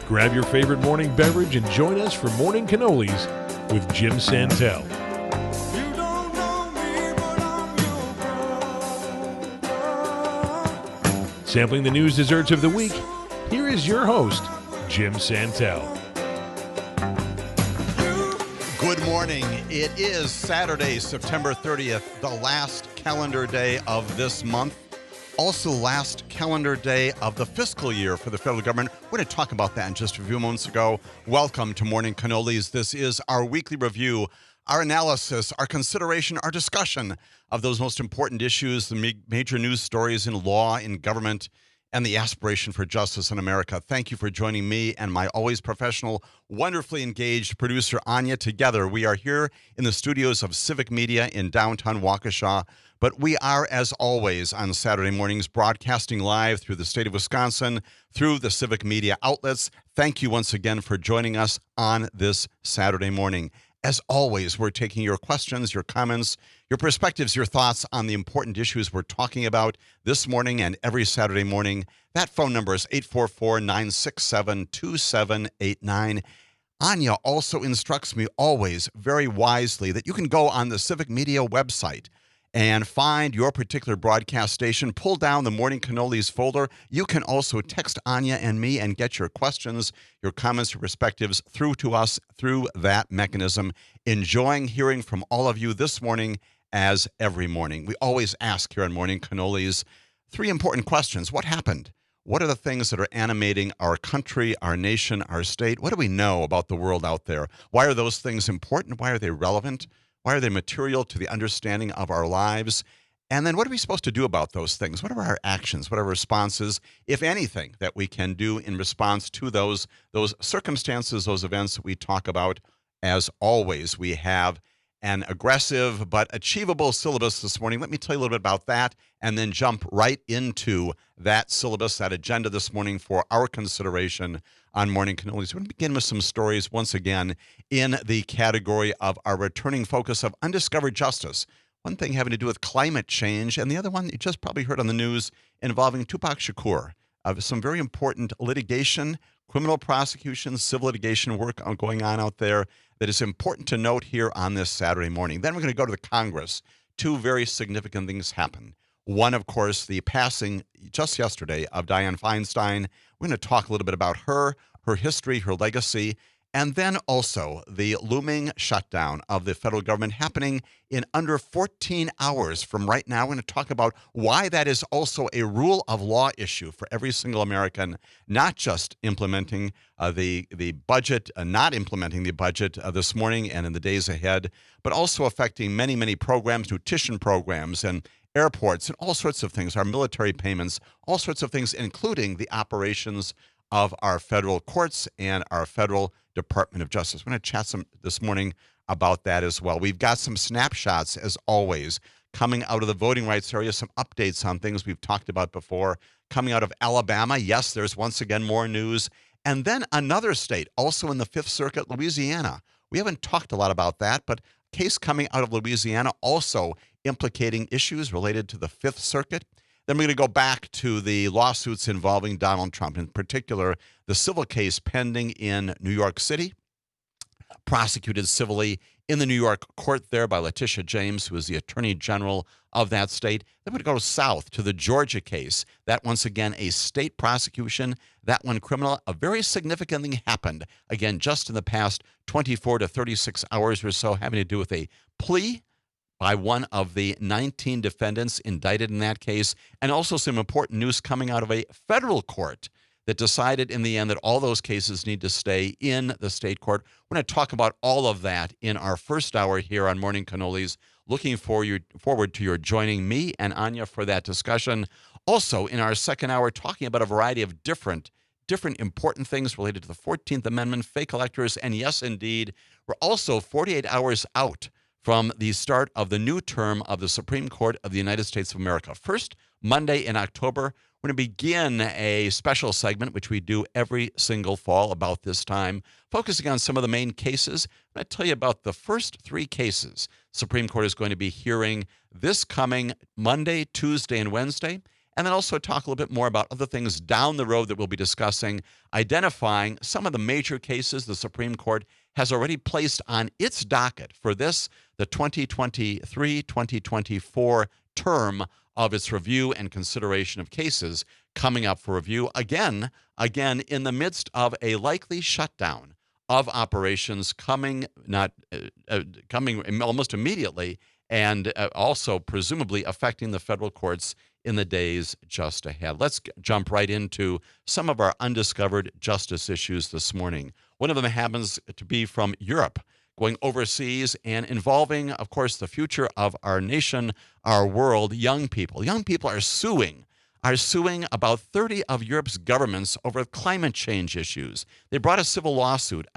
Grab your favorite morning beverage and join us for Morning Cannolis with Jim Santelle. Sampling the news desserts of the week, here is your host, Jim Santelle. Good morning. It is Saturday, September 30th, the last calendar day of this month. Also, last calendar day of the fiscal year for the federal government. We're going to talk about that in just a few moments ago. Welcome to Morning Cannolis. This is our weekly review, our analysis, our consideration, our discussion of those most important issues, the major news stories in law, in government, and the aspiration for justice in America. Thank you for joining me and my always professional, wonderfully engaged producer, Anya. Together, we are here in the studios of Civic Media in downtown Waukesha. But we are, as always, on Saturday mornings, broadcasting live through the state of Wisconsin, through the Civic Media outlets. Thank you once again for joining us on this Saturday morning. As always, we're taking your questions, your comments, your perspectives, your thoughts on the important issues we're talking about this morning and every Saturday morning. That phone number is 844-967-2789. Anya also instructs me always very wisely that you can go on the Civic Media website and find your particular broadcast station. Pull down the Morning Cannolis folder. You can also text Anya and me and get your questions, your comments, your perspectives through to us through that mechanism. Enjoying hearing from all of you this morning as every morning. We always ask here on Morning Cannolis three important questions. What happened? What are the things that are animating our country, our nation, our state? What do we know about the world out there? Why are those things important? Why are they relevant? Why are they material to the understanding of our lives? And then what are we supposed to do about those things? What are our actions? What are our responses, if anything, that we can do in response to those circumstances, those events that we talk about? As always, we have an aggressive but achievable syllabus this morning. Let me tell you a little bit about that and then jump right into that syllabus, that agenda this morning for our consideration on Morning Cannolis. We're going to begin with some stories once again in the category of our returning focus of undiscovered justice. One thing having to do with climate change, and the other one you just probably heard on the news involving Tupac Shakur. Some very important litigation, criminal prosecution, civil litigation work going on out there that is important to note here on this Saturday morning. Then we're going to go to the Congress. Two very significant things happen. One, of course, the passing just yesterday of Diane Feinstein. We're going to talk a little bit about her history, her legacy, and then also the looming shutdown of the federal government happening in under 14 hours from right now. We're going to talk about why that is also a rule of law issue for every single American, not just implementing the budget, not implementing the budget this morning and in the days ahead, but also affecting many, many programs, nutrition programs and airports and all sorts of things, our military payments, all sorts of things, including the operations of our federal courts and our federal Department of Justice. We're going to chat this morning about that as well. We've got some snapshots, as always, coming out of the voting rights area, some updates on things we've talked about before. Coming out of Alabama, yes, there's once again more news. And then another state, also in the Fifth Circuit, Louisiana. We haven't talked a lot about that, but a case coming out of Louisiana also implicating issues related to the Fifth Circuit. Then we're going to go back to the lawsuits involving Donald Trump, in particular, the civil case pending in New York City, prosecuted civilly in the New York court there by Letitia James, who is the Attorney General of that state. Then we're going to go south to the Georgia case. That, once again, a state prosecution, that one criminal. A very significant thing happened, again, just in the past 24 to 36 hours or so, having to do with a plea by one of the 19 defendants indicted in that case, and also some important news coming out of a federal court that decided in the end that all those cases need to stay in the state court. We're going to talk about all of that in our first hour here on Morning Cannolis. Looking forward to your joining me and Anya for that discussion. Also, in our second hour, talking about a variety of different important things related to the 14th Amendment, fake electors, and yes, indeed, we're also 48 hours out from the start of the new term of the Supreme Court of the United States of America. First Monday in October, we're going to begin a special segment, which we do every single fall about this time, focusing on some of the main cases. I'm going to tell you about the first three cases Supreme Court is going to be hearing this coming Monday, Tuesday, and Wednesday. and then also talk a little bit more about other things down the road that we'll be discussing, identifying some of the major cases the Supreme Court has already placed on its docket for this, the 2023-2024 term of its review and consideration of cases coming up for review again in the midst of a likely shutdown of operations coming almost immediately, and also presumably affecting the federal courts in the days just ahead. Let's jump right into some of our undiscovered justice issues this morning. One of them happens to be from Europe, going overseas and involving, of course, the future of our nation, our world, young people. Young people are suing about 30 of Europe's governments over climate change issues. They brought a civil lawsuit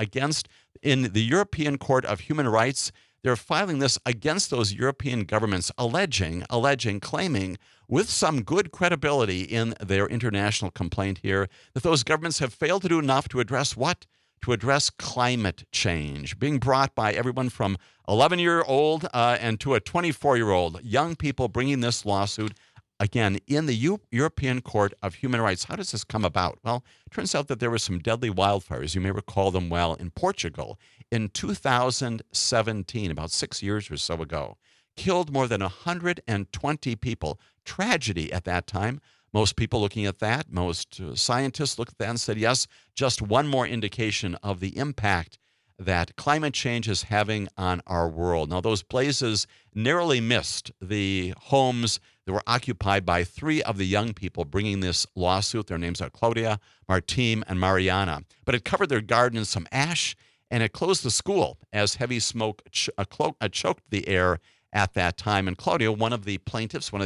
in the European Court of Human Rights. They're filing this against those European governments, claiming, with some good credibility in their international complaint here, that those governments have failed to do enough to address what? To address climate change, being brought by everyone from 11-year-old and to a 24-year-old. Young people bringing this lawsuit, again, in the European Court of Human Rights. How does this come about? Well, it turns out that there were some deadly wildfires, you may recall them well, in Portugal in 2017, about 6 years or so ago. Killed more than 120 people. Tragedy at that time. Most people looking at that, most scientists looked at that and said, yes, just one more indication of the impact that climate change is having on our world. Now, those blazes narrowly missed the homes that were occupied by 3 of the young people bringing this lawsuit. Their names are Claudia, Martine, and Mariana. But it covered their garden in some ash, and it closed the school as heavy smoke choked the air at that time. And Claudia, one of the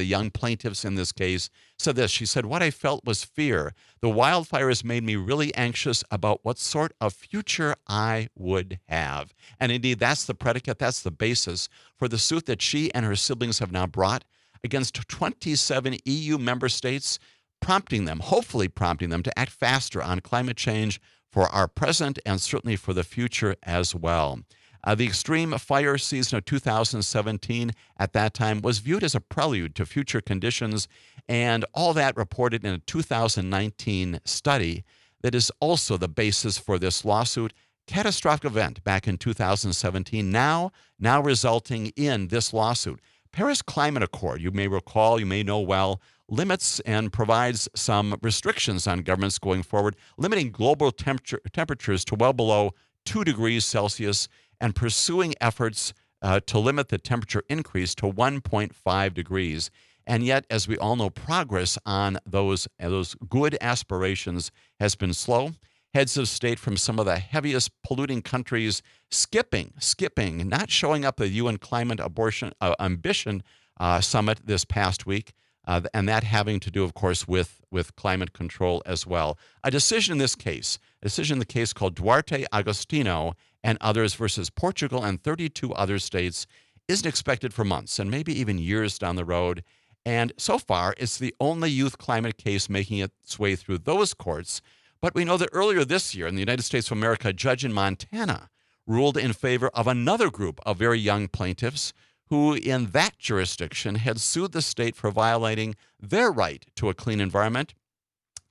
young plaintiffs in this case, said this. She said, "What I felt was fear. The wildfires made me really anxious about what sort of future I would have." And indeed, that's the predicate, that's the basis for the suit that she and her siblings have now brought against 27 EU member states, hopefully prompting them to act faster on climate change for our present and certainly for the future as well. The extreme fire season of 2017 at that time was viewed as a prelude to future conditions, and all that reported in a 2019 study that is also the basis for this lawsuit. Catastrophic event back in 2017, now resulting in this lawsuit. Paris Climate Accord, you may recall, you may know well, limits and provides some restrictions on governments going forward, limiting global temperatures to well below 2 degrees Celsius and pursuing efforts to limit the temperature increase to 1.5 degrees. And yet, as we all know, progress on those good aspirations has been slow. Heads of state from some of the heaviest polluting countries skipping, not showing up at the UN Climate Ambition Summit this past week, and that having to do, of course, with climate control as well. A decision in the case called Duarte Agostino and others versus Portugal and 32 other states, isn't expected for months and maybe even years down the road. And so far, it's the only youth climate case making its way through those courts. But we know that earlier this year in the United States of America, a judge in Montana ruled in favor of another group of very young plaintiffs who in that jurisdiction had sued the state for violating their right to a clean environment.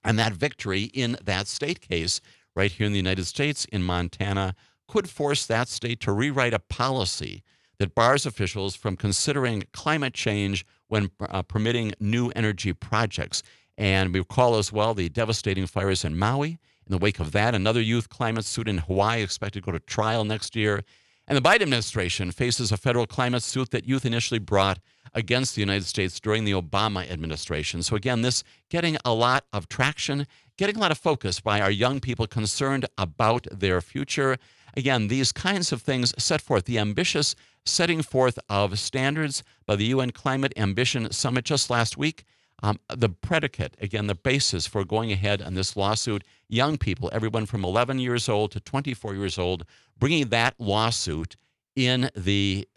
And that victory in that state case right here in the United States in Montana could force that state to rewrite a policy that bars officials from considering climate change when permitting new energy projects. And we recall as well the devastating fires in Maui. In the wake of that, another youth climate suit in Hawaii expected to go to trial next year. And the Biden administration faces a federal climate suit that youth initially brought against the United States during the Obama administration. So again, this getting a lot of traction, getting a lot of focus by our young people concerned about their future. Again, these kinds of things set forth the ambitious setting forth of standards by the UN Climate Ambition Summit just last week. The predicate, again, the basis for going ahead on this lawsuit, young people, everyone from 11 years old to 24 years old, bringing that lawsuit in the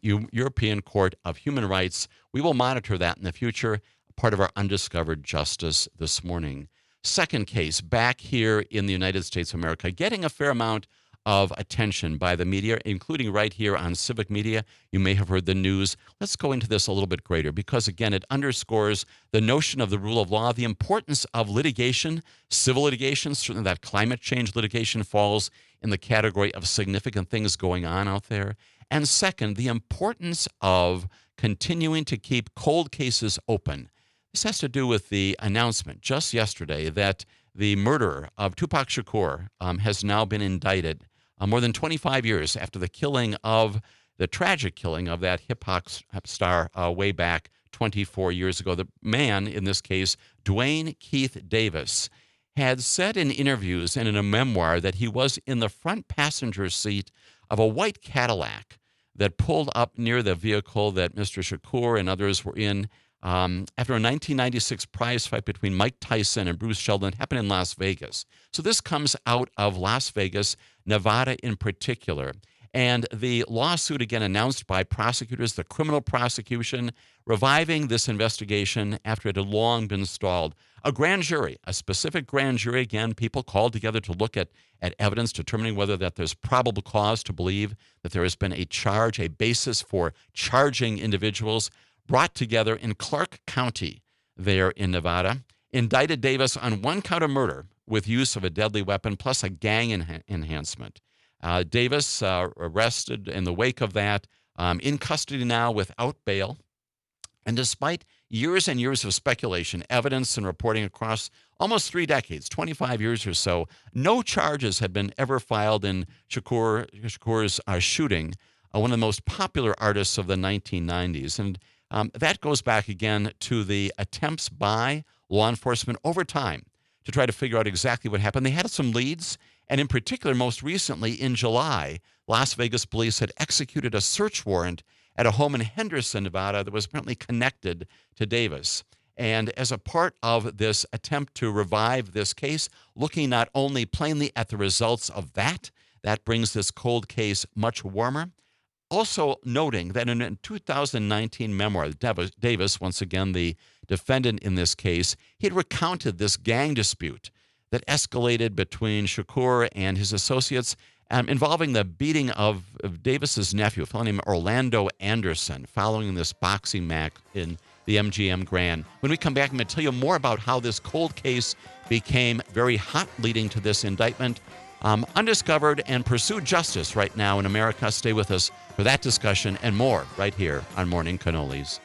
European Court of Human Rights. We will monitor that in the future, part of our undiscovered justice this morning. Second case, back here in the United States of America, getting a fair amount of attention by the media, including right here on Civic Media. You may have heard the news. Let's go into this a little bit greater because, again, it underscores the notion of the rule of law, the importance of litigation, civil litigation. Certainly that climate change litigation falls in the category of significant things going on out there. And second, the importance of continuing to keep cold cases open. This has to do with the announcement just yesterday that the murderer of Tupac Shakur has now been indicted more than 25 years after the tragic killing of that hip-hop star way back 24 years ago. The man, in this case, Dwayne Keith Davis, had said in interviews and in a memoir that he was in the front passenger seat of a white Cadillac that pulled up near the vehicle that Mr. Shakur and others were in after a 1996 prize fight between Mike Tyson and Bruce Sheldon happened in Las Vegas. So this comes out of Las Vegas, Nevada in particular. And the lawsuit, again, announced by prosecutors, the criminal prosecution, reviving this investigation after it had long been stalled. A grand jury, a specific grand jury, again, people called together to look at evidence, determining whether that there's probable cause to believe that there has been a charge, a basis for charging individuals, brought together in Clark County there in Nevada, indicted Davis on one count of murder with use of a deadly weapon plus a gang enhancement. Davis arrested in the wake of that, in custody now without bail. And despite years and years of speculation, evidence, and reporting across almost 3 decades, 25 years or so, no charges had been ever filed in Shakur's shooting, one of the most popular artists of the 1990s. And that goes back again to the attempts by law enforcement over time to try to figure out exactly what happened. They had some leads, and in particular, most recently in July, Las Vegas police had executed a search warrant at a home in Henderson, Nevada that was apparently connected to Davis. And as a part of this attempt to revive this case, looking not only plainly at the results of that brings this cold case much warmer. Also noting that in a 2019 memoir, Davis, once again the defendant in this case, he had recounted this gang dispute that escalated between Shakur and his associates involving the beating of Davis's nephew, a fellow named Orlando Anderson, following this boxing match in the MGM Grand. When we come back, I'm going to tell you more about how this cold case became very hot, leading to this indictment. Undiscovered and pursued justice right now in America. Stay with us for that discussion and more right here on Morning Cannolis.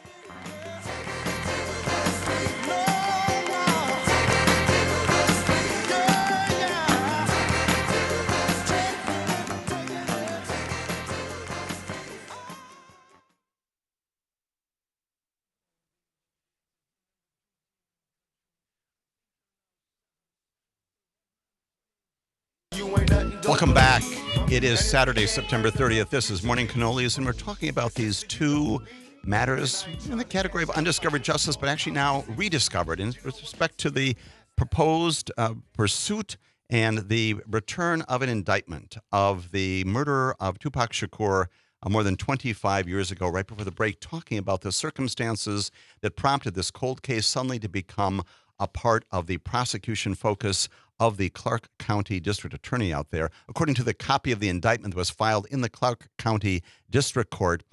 Welcome back. It is Saturday, September 30th. This is Morning Cannolis, and we're talking about these two matters in the category of undiscovered justice, but actually now rediscovered in respect to the proposed pursuit and the return of an indictment of the murderer of Tupac Shakur more than 25 years ago, right before the break, talking about the circumstances that prompted this cold case suddenly to become a part of the prosecution focus of the Clark County District Attorney out there. According to the copy of the indictment that was filed in the Clark County District Court,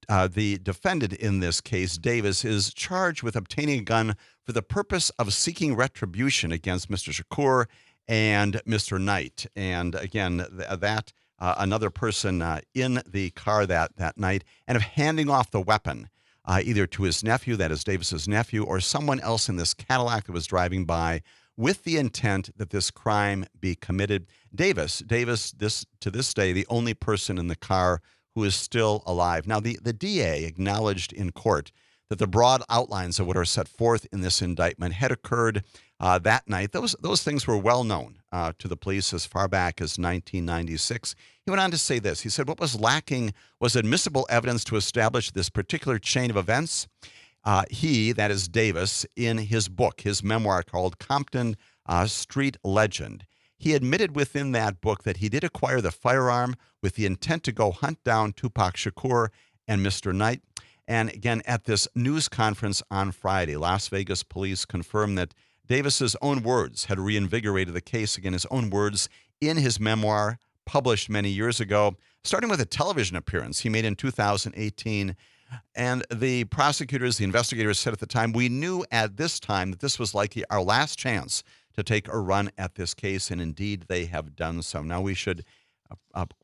the defendant in this case, Davis, is charged with obtaining a gun for the purpose of seeking retribution against Mr. Shakur and Mr. Knight. And again, another person in the car that night, and of handing off the weapon either to his nephew, that is Davis's nephew, or someone else in this Cadillac that was driving by, with the intent that this crime be committed. Davis, to this day, the only person in the car who is still alive. Now, the DA acknowledged in court that the broad outlines of what are set forth in this indictment had occurred that night. Those things were well known to the police as far back as 1996. He went on to say this. He said, what was lacking was admissible evidence to establish this particular chain of events. He, that is Davis, in his book, his memoir called Compton Street Legend, he admitted within that book that he did acquire the firearm with the intent to go hunt down Tupac Shakur and Mr. Knight. And again, at this news conference on Friday, Las Vegas police confirmed that Davis's own words had reinvigorated the case. Again, his own words in his memoir, published many years ago, starting with a television appearance he made in 2018. And the prosecutors, the investigators said at the time, we knew at this time that this was likely our last chance to take a run at this case, and indeed they have done so. Now, we should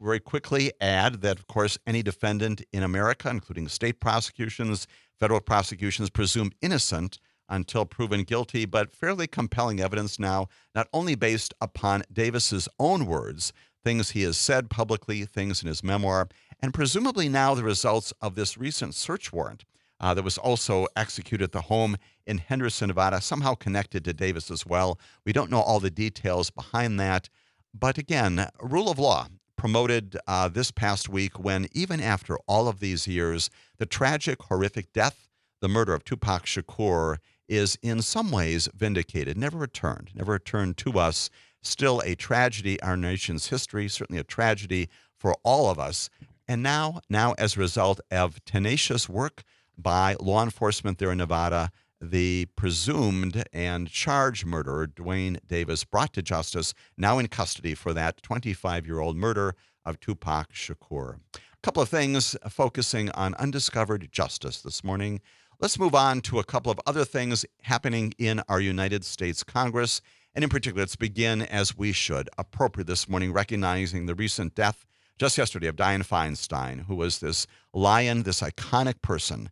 very quickly add that, of course, any defendant in America, including state prosecutions, federal prosecutions, presumed innocent until proven guilty, but fairly compelling evidence now, not only based upon Davis's own words, things he has said publicly, things in his memoir, and presumably now the results of this recent search warrant that was also executed at the home in Henderson, Nevada, somehow connected to Davis as well. We don't know all the details behind that. But again, rule of law promoted this past week when, even after all of these years, the tragic, horrific death, the murder of Tupac Shakur, is in some ways vindicated, never returned to us. Still a tragedy in our nation's history, certainly a tragedy for all of us. And now as a result of tenacious work by law enforcement there in Nevada, the presumed and charged murderer, Dwayne Davis, brought to justice, now in custody for that 25-year-old murder of Tupac Shakur. A couple of things focusing on undiscovered justice this morning. Let's move on to a couple of other things happening in our United States Congress. And in particular, let's begin, as we should, appropriate this morning, recognizing the recent death just yesterday of Diane Feinstein, who was this lion, this iconic person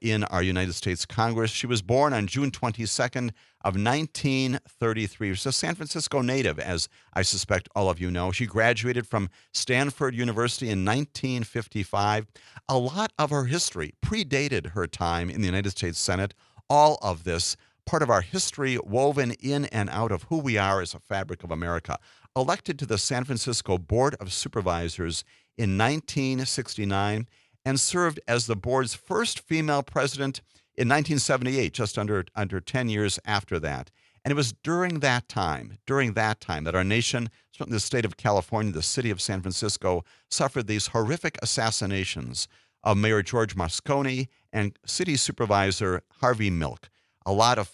in our United States Congress. She was born on June 22nd of 1933. She was a San Francisco native, as I suspect all of you know. She graduated from Stanford University in 1955. A lot of her history predated her time in the United States Senate. All of this part of our history woven in and out of who we are as a fabric of America. Elected to the San Francisco Board of Supervisors in 1969 and served as the board's first female president in 1978, just under 10 years after that. And it was during that time that our nation, certainly the state of California, the city of San Francisco, suffered these horrific assassinations of Mayor George Moscone and City Supervisor Harvey Milk. A lot of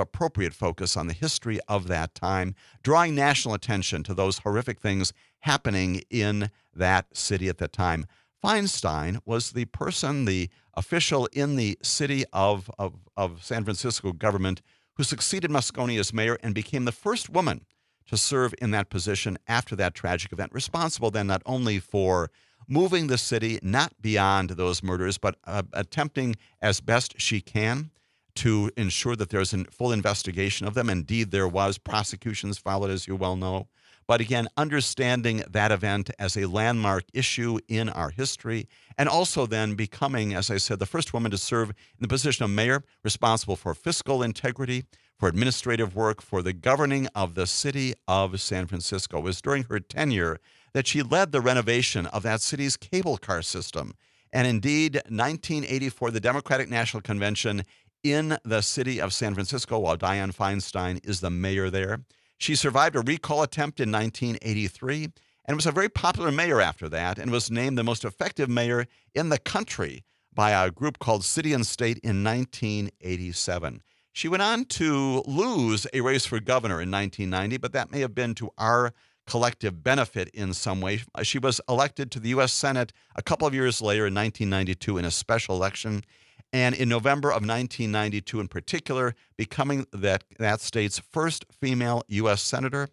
appropriate focus on the history of that time, drawing national attention to those horrific things happening in that city at that time. Feinstein was the person, the official in the city of San Francisco government who succeeded Moscone as mayor and became the first woman to serve in that position after that tragic event, responsible then not only for moving the city not beyond those murders, but attempting as best she can to ensure that there's a full investigation of them. Indeed, there was. Prosecutions followed, as you well know. But again, understanding that event as a landmark issue in our history, and also then becoming, as I said, the first woman to serve in the position of mayor, responsible for fiscal integrity, for administrative work, for the governing of the city of San Francisco. It was during her tenure that she led the renovation of that city's cable car system. And indeed, 1984, the Democratic National Convention in the city of San Francisco, while Diane Feinstein is the mayor there. She survived a recall attempt in 1983 and was a very popular mayor after that, and was named the most effective mayor in the country by a group called City and State in 1987. She went on to lose a race for governor in 1990, but that may have been to our collective benefit in some way. She was elected to the U.S. Senate a couple of years later in 1992 in a special election. And in November of 1992 in particular, becoming that state's first female U.S. senator.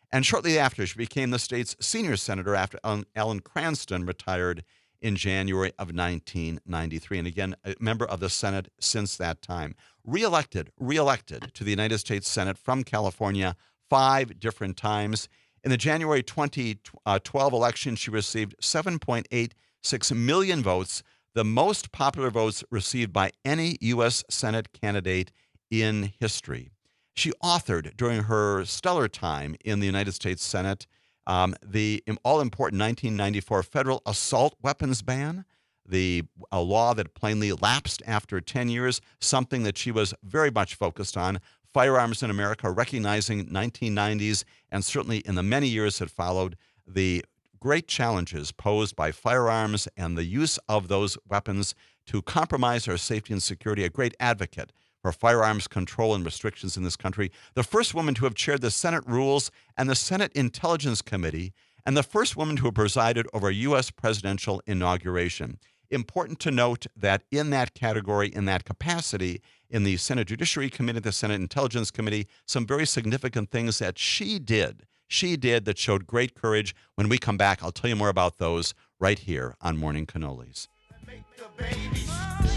And shortly after, she became the state's senior senator after Ellen Cranston retired in January of 1993. And again, a member of the Senate since that time. Reelected to the United States Senate from California 5 different times. In the January 2012 election, she received 7.86 million votes, the most popular votes received by any U.S. Senate candidate in history. She authored, during her stellar time in the United States Senate, the all-important 1994 federal assault weapons ban, a law that plainly lapsed after 10 years, something that she was very much focused on. Firearms in America, recognizing 1990s and certainly in the many years that followed, the great challenges posed by firearms and the use of those weapons to compromise our safety and security. A great advocate for firearms control and restrictions in this country. The first woman to have chaired the Senate Rules and the Senate Intelligence Committee, and the first woman to have presided over a U.S. presidential inauguration. Important to note that in that category, in that capacity, in the Senate Judiciary Committee, the Senate Intelligence Committee, some very significant things that she did that showed great courage. When we come back, I'll tell you more about those right here on Morning Cannolis. Make the babies.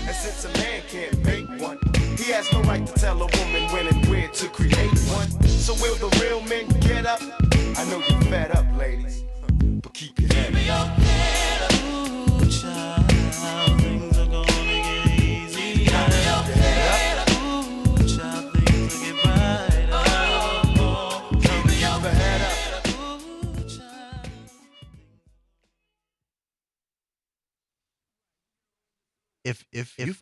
And since a man can't make one, he has no right to tell a woman when and where to create one. So will the real men get up? I know you're fed up, ladies, but keep your head up. Ooh, child, things are gonna get easy. Keep your head up. Ooh, child, things will get brighter. Keep your head up. Ooh, child. If you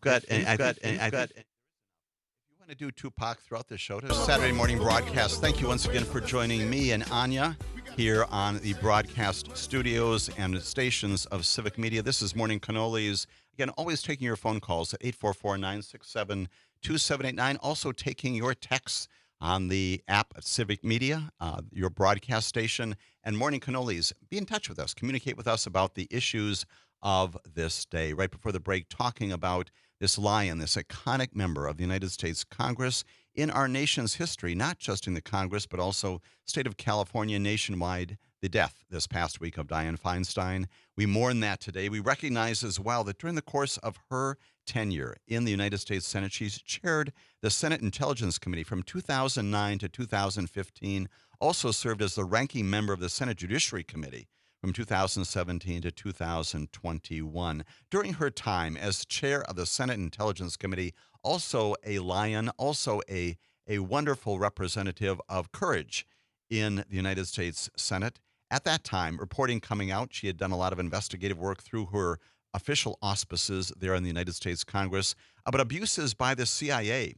want to do Tupac throughout the show, to Saturday morning broadcast, thank you once again for joining me and Anya here on the broadcast studios and stations of Civic Media. This is Morning Cannolis. Again, always taking your phone calls at 844-967-2789. Also taking your texts on the app at Civic Media, your broadcast station, and Morning Cannolis. Be in touch with us. Communicate with us about the issues of this day. Right before the break, talking about this lion, this iconic member of the United States Congress in our nation's history, not just in the Congress, but also state of California, nationwide, the death this past week of Diane Feinstein. We mourn that today. We recognize as well that during the course of her tenure in the United States Senate, she's chaired the Senate Intelligence Committee from 2009 to 2015, also served as the ranking member of the Senate Judiciary Committee from 2017 to 2021. During her time as chair of the Senate Intelligence Committee, also a lion, also a wonderful representative of courage in the United States Senate. At that time, reporting coming out, she had done a lot of investigative work through her official auspices there in the United States Congress about abuses by the CIA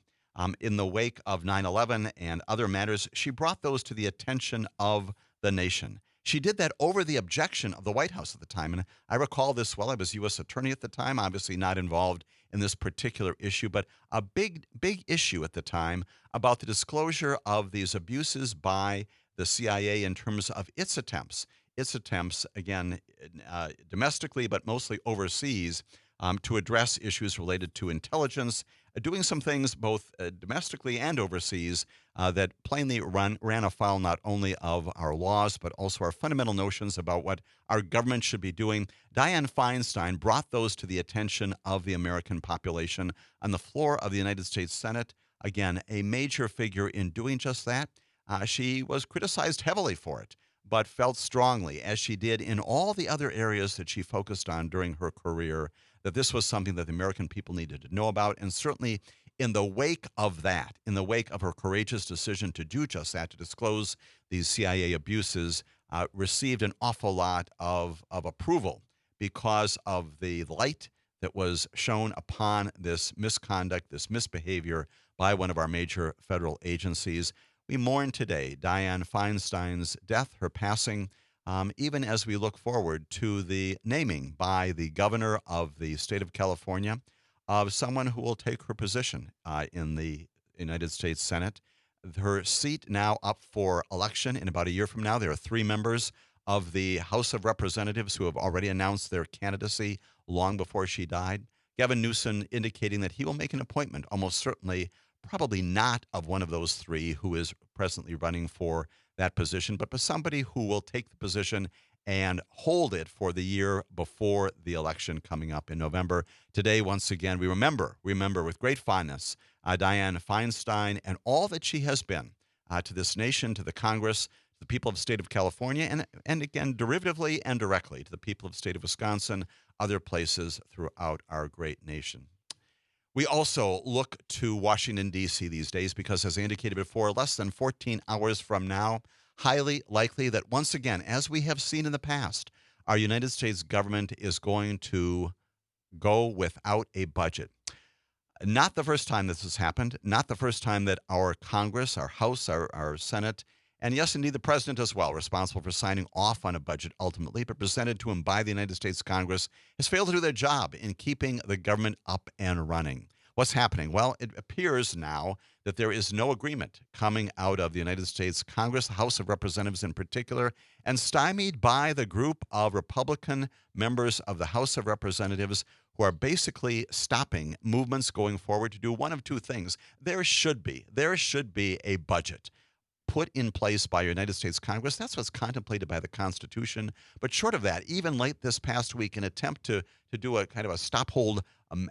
in the wake of 9/11 and other matters. She brought those to the attention of the nation. She did that over the objection of the White House at the time. And I recall this well. I was U.S. attorney at the time, obviously not involved in this particular issue, but a big issue at the time about the disclosure of these abuses by the CIA in terms of its attempts, again, domestically, but mostly overseas, to address issues related to intelligence, doing some things both domestically and overseas that plainly ran afoul not only of our laws, but also our fundamental notions about what our government should be doing. Diane Feinstein brought those to the attention of the American population on the floor of the United States Senate. Again, a major figure in doing just that. She was criticized heavily for it, but felt strongly, as she did in all the other areas that she focused on during her career, that this was something that the American people needed to know about. And certainly in the wake of that, in the wake of her courageous decision to do just that, to disclose these CIA abuses, received an awful lot of approval because of the light that was shown upon this misconduct, this misbehavior by one of our major federal agencies. We mourn today Diane Feinstein's death, her passing, even as we look forward to the naming by the governor of the state of California of someone who will take her position in the United States Senate. Her seat now up for election in about a year from now. There are 3 members of the House of Representatives who have already announced their candidacy long before she died. Gavin Newsom indicating that he will make an appointment, almost certainly, probably not of one of those 3 who is presently running for that position, but somebody who will take the position and hold it for the year before the election coming up in November. Today, once again, we remember with great fondness Diane Feinstein and all that she has been to this nation, to the Congress, to the people of the state of California, and again, derivatively and directly to the people of the state of Wisconsin, other places throughout our great nation. We also look to Washington, D.C. these days because, as I indicated before, less than 14 hours from now, highly likely that once again, as we have seen in the past, our United States government is going to go without a budget. Not the first time this has happened, not the first time that our Congress, our House, our Senate, and yes, indeed, the president as well, responsible for signing off on a budget ultimately, but presented to him by the United States Congress, has failed to do their job in keeping the government up and running. What's happening? Well, it appears now that there is no agreement coming out of the United States Congress, the House of Representatives in particular, and stymied by the group of Republican members of the House of Representatives who are basically stopping movements going forward to do one of two things. There should be a budget put in place by United States Congress. That's what's contemplated by the Constitution. But short of that, even late this past week, an attempt to do a kind of a stop hold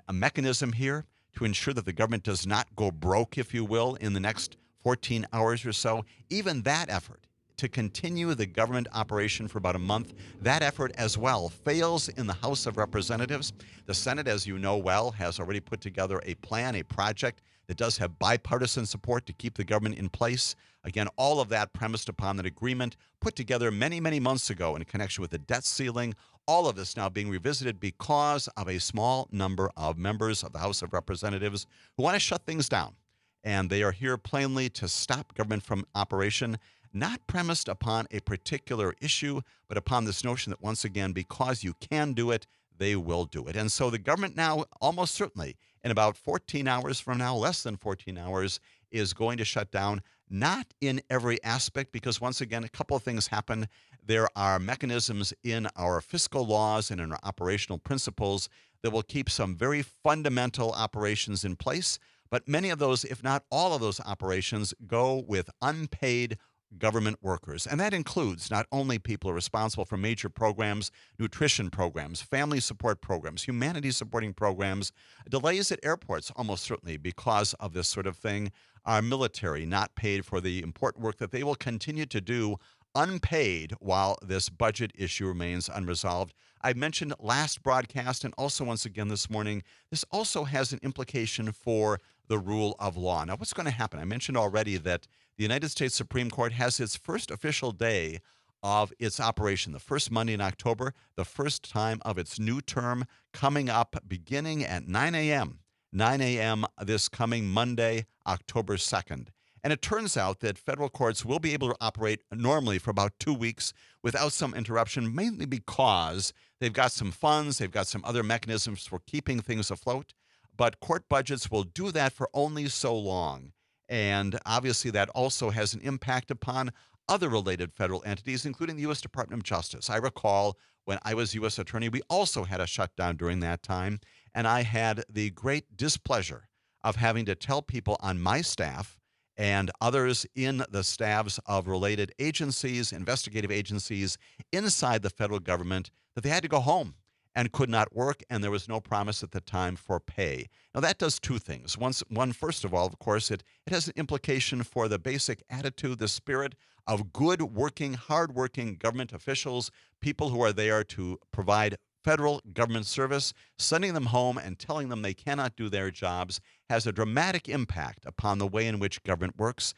a mechanism here to ensure that the government does not go broke, if you will, in the next 14 hours or so, even that effort to continue the government operation for about a month, that effort as well fails in the House of Representatives. The Senate, as you know well, has already put together a plan, a project that does have bipartisan support to keep the government in place. Again, all of that premised upon an agreement put together many, many months ago in connection with the debt ceiling. All of this now being revisited because of a small number of members of the House of Representatives who want to shut things down. And they are here plainly to stop government from operation, not premised upon a particular issue, but upon this notion that once again, because you can do it, they will do it. And so the government now, almost certainly, in about 14 hours from now, less than 14 hours, is going to shut down, not in every aspect, because once again, a couple of things happen. There are mechanisms in our fiscal laws and in our operational principles that will keep some very fundamental operations in place. But many of those, if not all of those operations, go with unpaid government workers. And that includes not only people who are responsible for major programs, nutrition programs, family support programs, humanities supporting programs, delays at airports, almost certainly because of this sort of thing, our military not paid for the important work that they will continue to do unpaid while this budget issue remains unresolved. I mentioned last broadcast and also once again this morning, this also has an implication for the rule of law. Now, what's going to happen? I mentioned already that the United States Supreme Court has its first official day of its operation, the first Monday in October, the first time of its new term coming up beginning at 9 a.m. 9 a.m. this coming Monday, October 2nd. And it turns out that federal courts will be able to operate normally for about 2 weeks without some interruption, mainly because they've got some funds, they've got some other mechanisms for keeping things afloat. But court budgets will do that for only so long. And obviously that also has an impact upon other related federal entities, including the U.S. Department of Justice. I recall when I was U.S. Attorney, we also had a shutdown during that time. And I had the great displeasure of having to tell people on my staff and others in the staffs of related agencies, investigative agencies inside the federal government, that they had to go home and could not work, and there was no promise at the time for pay. Now, that does two things. One, first of all, of course, it has an implication for the basic attitude, the spirit of good working, hardworking government officials, people who are there to provide federal government service. Sending them home and telling them they cannot do their jobs has a dramatic impact upon the way in which government works.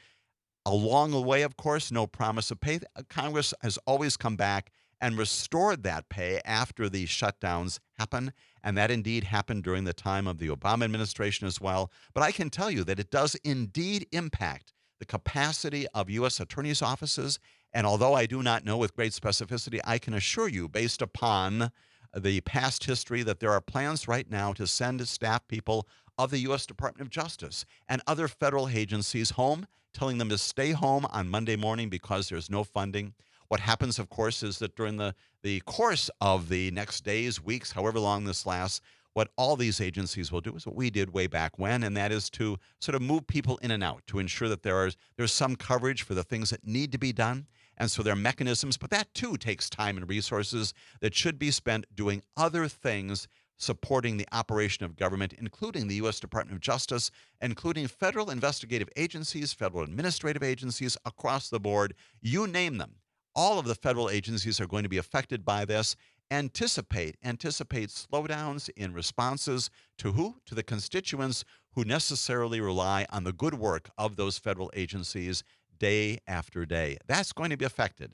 Along the way, of course, no promise of pay. Congress has always come back and restored that pay after the shutdowns happen, and that indeed happened during the time of the Obama administration as well. But I can tell you that it does indeed impact the capacity of U.S. attorneys' offices, and although I do not know with great specificity, I can assure you, based upon the past history, that there are plans right now to send staff people of the U.S. Department of Justice and other federal agencies home, telling them to stay home on Monday morning because there's no funding. What happens, of course, is that during the course of the next days, weeks, however long this lasts, what all these agencies will do is what we did way back when, and that is to sort of move people in and out to ensure that there's some coverage for the things that need to be done. And so there are mechanisms, but that too takes time and resources that should be spent doing other things supporting the operation of government, including the U.S. Department of Justice, including federal investigative agencies, federal administrative agencies across the board, you name them. All of the federal agencies are going to be affected by this. Anticipate slowdowns in responses to who? To the constituents who necessarily rely on the good work of those federal agencies day after day. That's going to be affected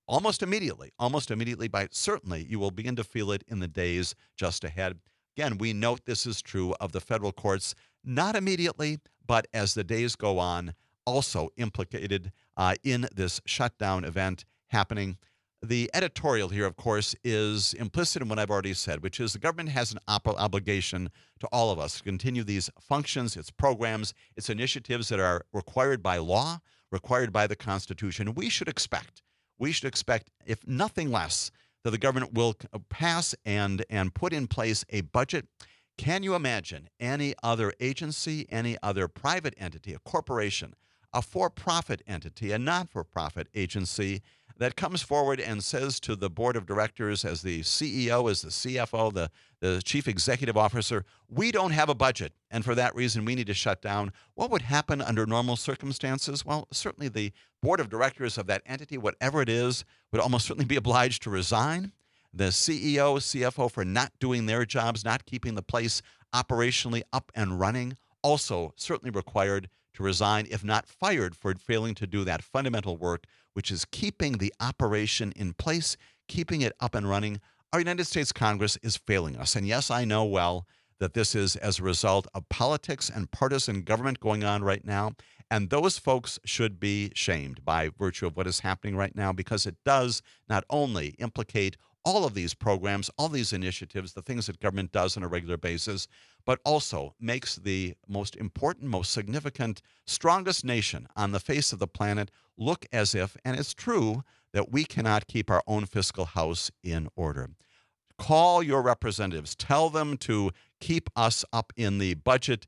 almost immediately, but certainly you will begin to feel it in the days just ahead. Again, we note this is true of the federal courts, not immediately, but as the days go on, also implicated in this shutdown event happening. The editorial here, of course, is implicit in what I've already said, which is the government has an obligation to all of us to continue these functions, its programs, its initiatives that are required by law, required by the Constitution. We should expect, if nothing less, that the government will pass and put in place a budget. Can you imagine any other agency, any other private entity, a corporation, a for-profit entity, a non-for-profit agency that comes forward and says to the board of directors, as the CEO, as the CFO, the chief executive officer, we don't have a budget, and for that reason we need to shut down? What would happen under normal circumstances? Well, certainly the board of directors of that entity, whatever it is, would almost certainly be obliged to resign. The CEO, CFO, for not doing their jobs, not keeping the place operationally up and running, also certainly required to resign, if not fired, for failing to do that fundamental work, which is keeping the operation in place, keeping it up and running. Our United States Congress is failing us. And yes, I know well that this is as a result of politics and partisan government going on right now. And those folks should be shamed by virtue of what is happening right now, because it does not only implicate all of these programs, all these initiatives, the things that government does on a regular basis, but also makes the most important, most significant, strongest nation on the face of the planet look as if, and it's true, that we cannot keep our own fiscal house in order. Call your representatives. Tell them to keep us up in the budget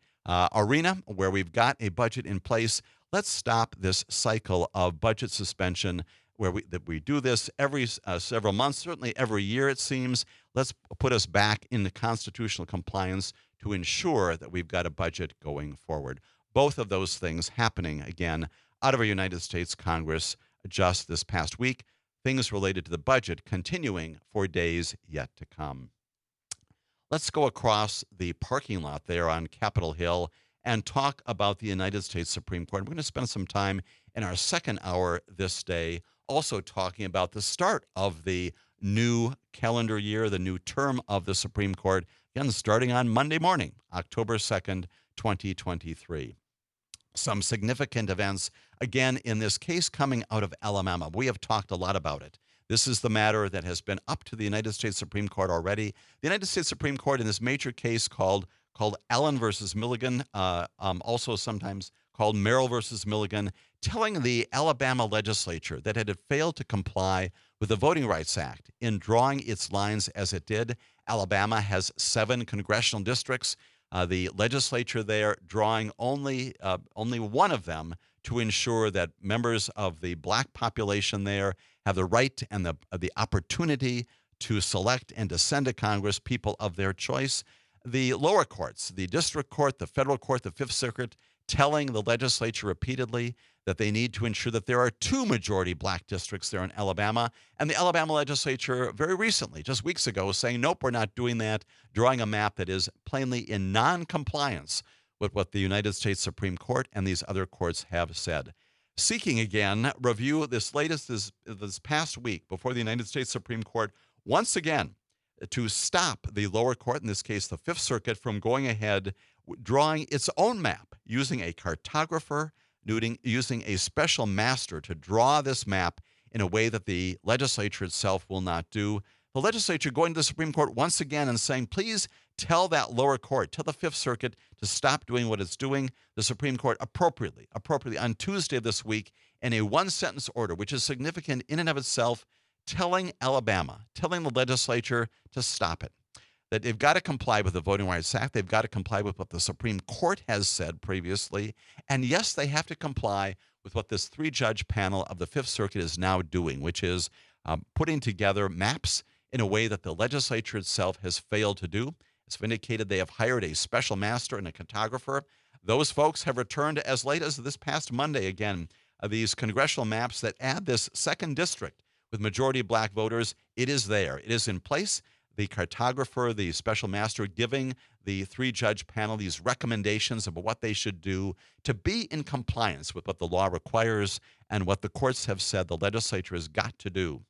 arena where we've got a budget in place. Let's stop this cycle of budget suspension where we do this every several months, certainly every year it seems. Let's put us back in the constitutional compliance to ensure that we've got a budget going forward. Both of those things happening, again, out of our United States Congress just this past week. Things related to the budget continuing for days yet to come. Let's go across the parking lot there on Capitol Hill and talk about the United States Supreme Court. We're going to spend some time in our second hour this day also talking about the start of the new calendar year, the new term of the Supreme Court, again, starting on Monday morning, October 2nd, 2023. Some significant events, again, in this case coming out of Alabama. We have talked a lot about it. This is the matter that has been up to the United States Supreme Court already. The United States Supreme Court in this major case called Allen versus Milligan, also sometimes called Merrill versus Milligan, telling the Alabama legislature that it had failed to comply with the Voting Rights Act in drawing its lines as it did. Alabama has 7 congressional districts. The legislature there drawing only one of them to ensure that members of the black population there have the right and the opportunity to select and to send to Congress people of their choice. The lower courts, the district court, the federal court, the Fifth Circuit, telling the legislature repeatedly that they need to ensure that there are 2 majority black districts there in Alabama. And the Alabama legislature very recently, just weeks ago, saying, nope, we're not doing that, drawing a map that is plainly in non-compliance with what the United States Supreme Court and these other courts have said. Seeking again review this latest this past week before the United States Supreme Court once again to stop the lower court, in this case the Fifth Circuit, from going ahead drawing its own map using a cartographer, using a special master to draw this map in a way that the legislature itself will not do. The legislature going to the Supreme Court once again and saying, please tell that lower court, tell the Fifth Circuit to stop doing what it's doing. The Supreme Court appropriately on Tuesday of this week in a one-sentence order, which is significant in and of itself, telling the legislature to stop it. That they've got to comply with the Voting Rights Act. They've got to comply with what the Supreme Court has said previously. And yes, they have to comply with what this 3-judge panel of the Fifth Circuit is now doing, which is putting together maps in a way that the legislature itself has failed to do. It's indicated they have hired a special master and a cartographer. Those folks have returned as late as this past Monday, again, these congressional maps that add this 2nd district with majority black voters. It is there. It is in place. The cartographer, the special master, giving the 3-judge panel these recommendations about what they should do to be in compliance with what the law requires and what the courts have said the legislature has got to do.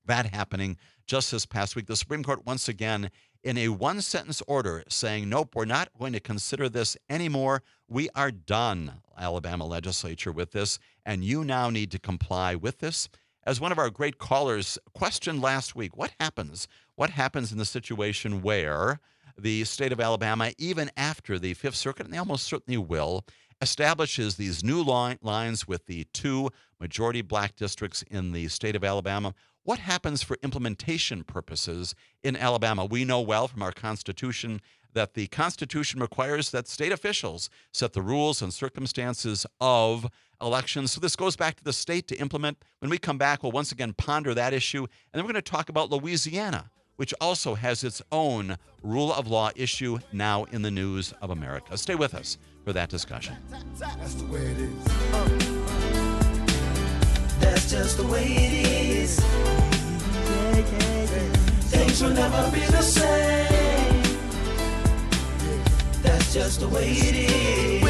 That happening just this past week. The Supreme Court once again in a one-sentence order saying, nope, we're not going to consider this anymore. We are done, Alabama legislature, with this, and you now need to comply with this. as one of our great callers questioned last week, what happens? What happens in the situation where the state of Alabama, even after the Fifth Circuit, and they almost certainly will, establishes these new lines with the 2 majority black districts in the state of Alabama? What happens for implementation purposes in Alabama? We know well from our Constitution that the Constitution requires that state officials set the rules and circumstances of elections. So this goes back to the state to implement. When we come back, we'll once again ponder that issue. And then we're going to talk about Louisiana, which also has its own rule of law issue now in the news of America. Stay with us for that discussion. That's the way it is. That's just the way it is. Things will never be the same. That's just the way it is.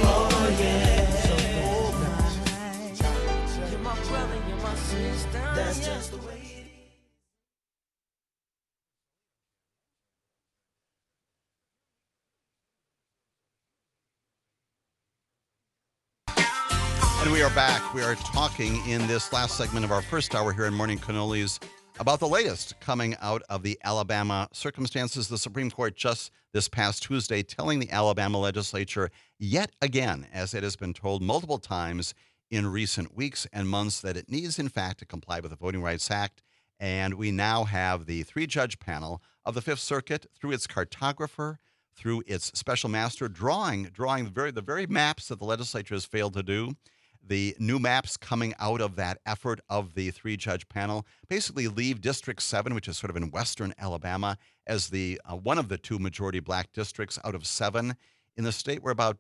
Oh yeah. You're my brother, you're my sister. That's just the way it is. And we are back. We are talking in this last segment of our first hour here in Morning Cannolis about the latest coming out of the Alabama circumstances. The Supreme Court just this past Tuesday telling the Alabama legislature yet again, as it has been told multiple times in recent weeks and months, that it needs, in fact, to comply with the Voting Rights Act. And we now have the 3-judge panel of the Fifth Circuit, through its cartographer, through its special master, drawing the very maps that the legislature has failed to do. The new maps coming out of that effort of the 3-judge panel basically leave District 7, which is sort of in western Alabama, as the one of the 2 majority black districts out of 7 in the state, where about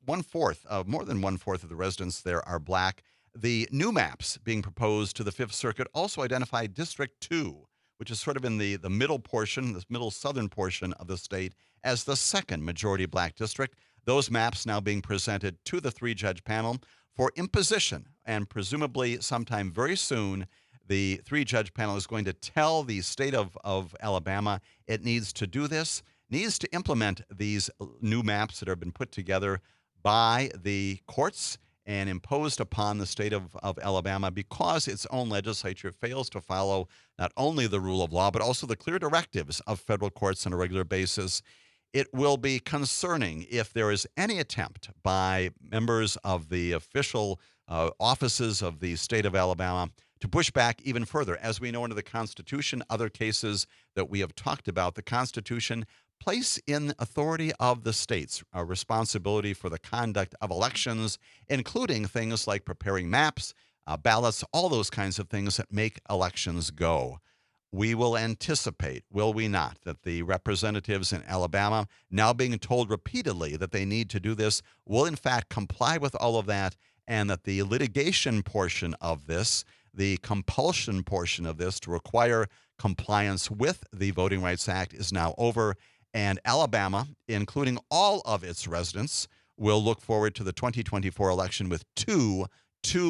one-fourth, more than one-fourth of the residents there are black. The new maps being proposed to the Fifth Circuit also identify District 2, which is sort of in the middle portion, this middle southern portion of the state, as the 2nd majority black district. Those maps now being presented to the 3-judge panel for imposition, and presumably sometime very soon, the 3-judge panel is going to tell the state of Alabama it needs to do this, needs to implement these new maps that have been put together by the courts and imposed upon the state of Alabama, because its own legislature fails to follow not only the rule of law, but also the clear directives of federal courts on a regular basis. It will be concerning if there is any attempt by members of the official offices of the state of Alabama to push back even further. As we know under the Constitution, other cases that we have talked about, the Constitution place in authority of the states a responsibility for the conduct of elections, including things like preparing maps, ballots, all those kinds of things that make elections go. We will anticipate, will we not, that the representatives in Alabama, now being told repeatedly that they need to do this, will in fact comply with all of that, and that the litigation portion of this, the compulsion portion of this to require compliance with the Voting Rights Act, is now over. And Alabama, including all of its residents, will look forward to the 2024 election with two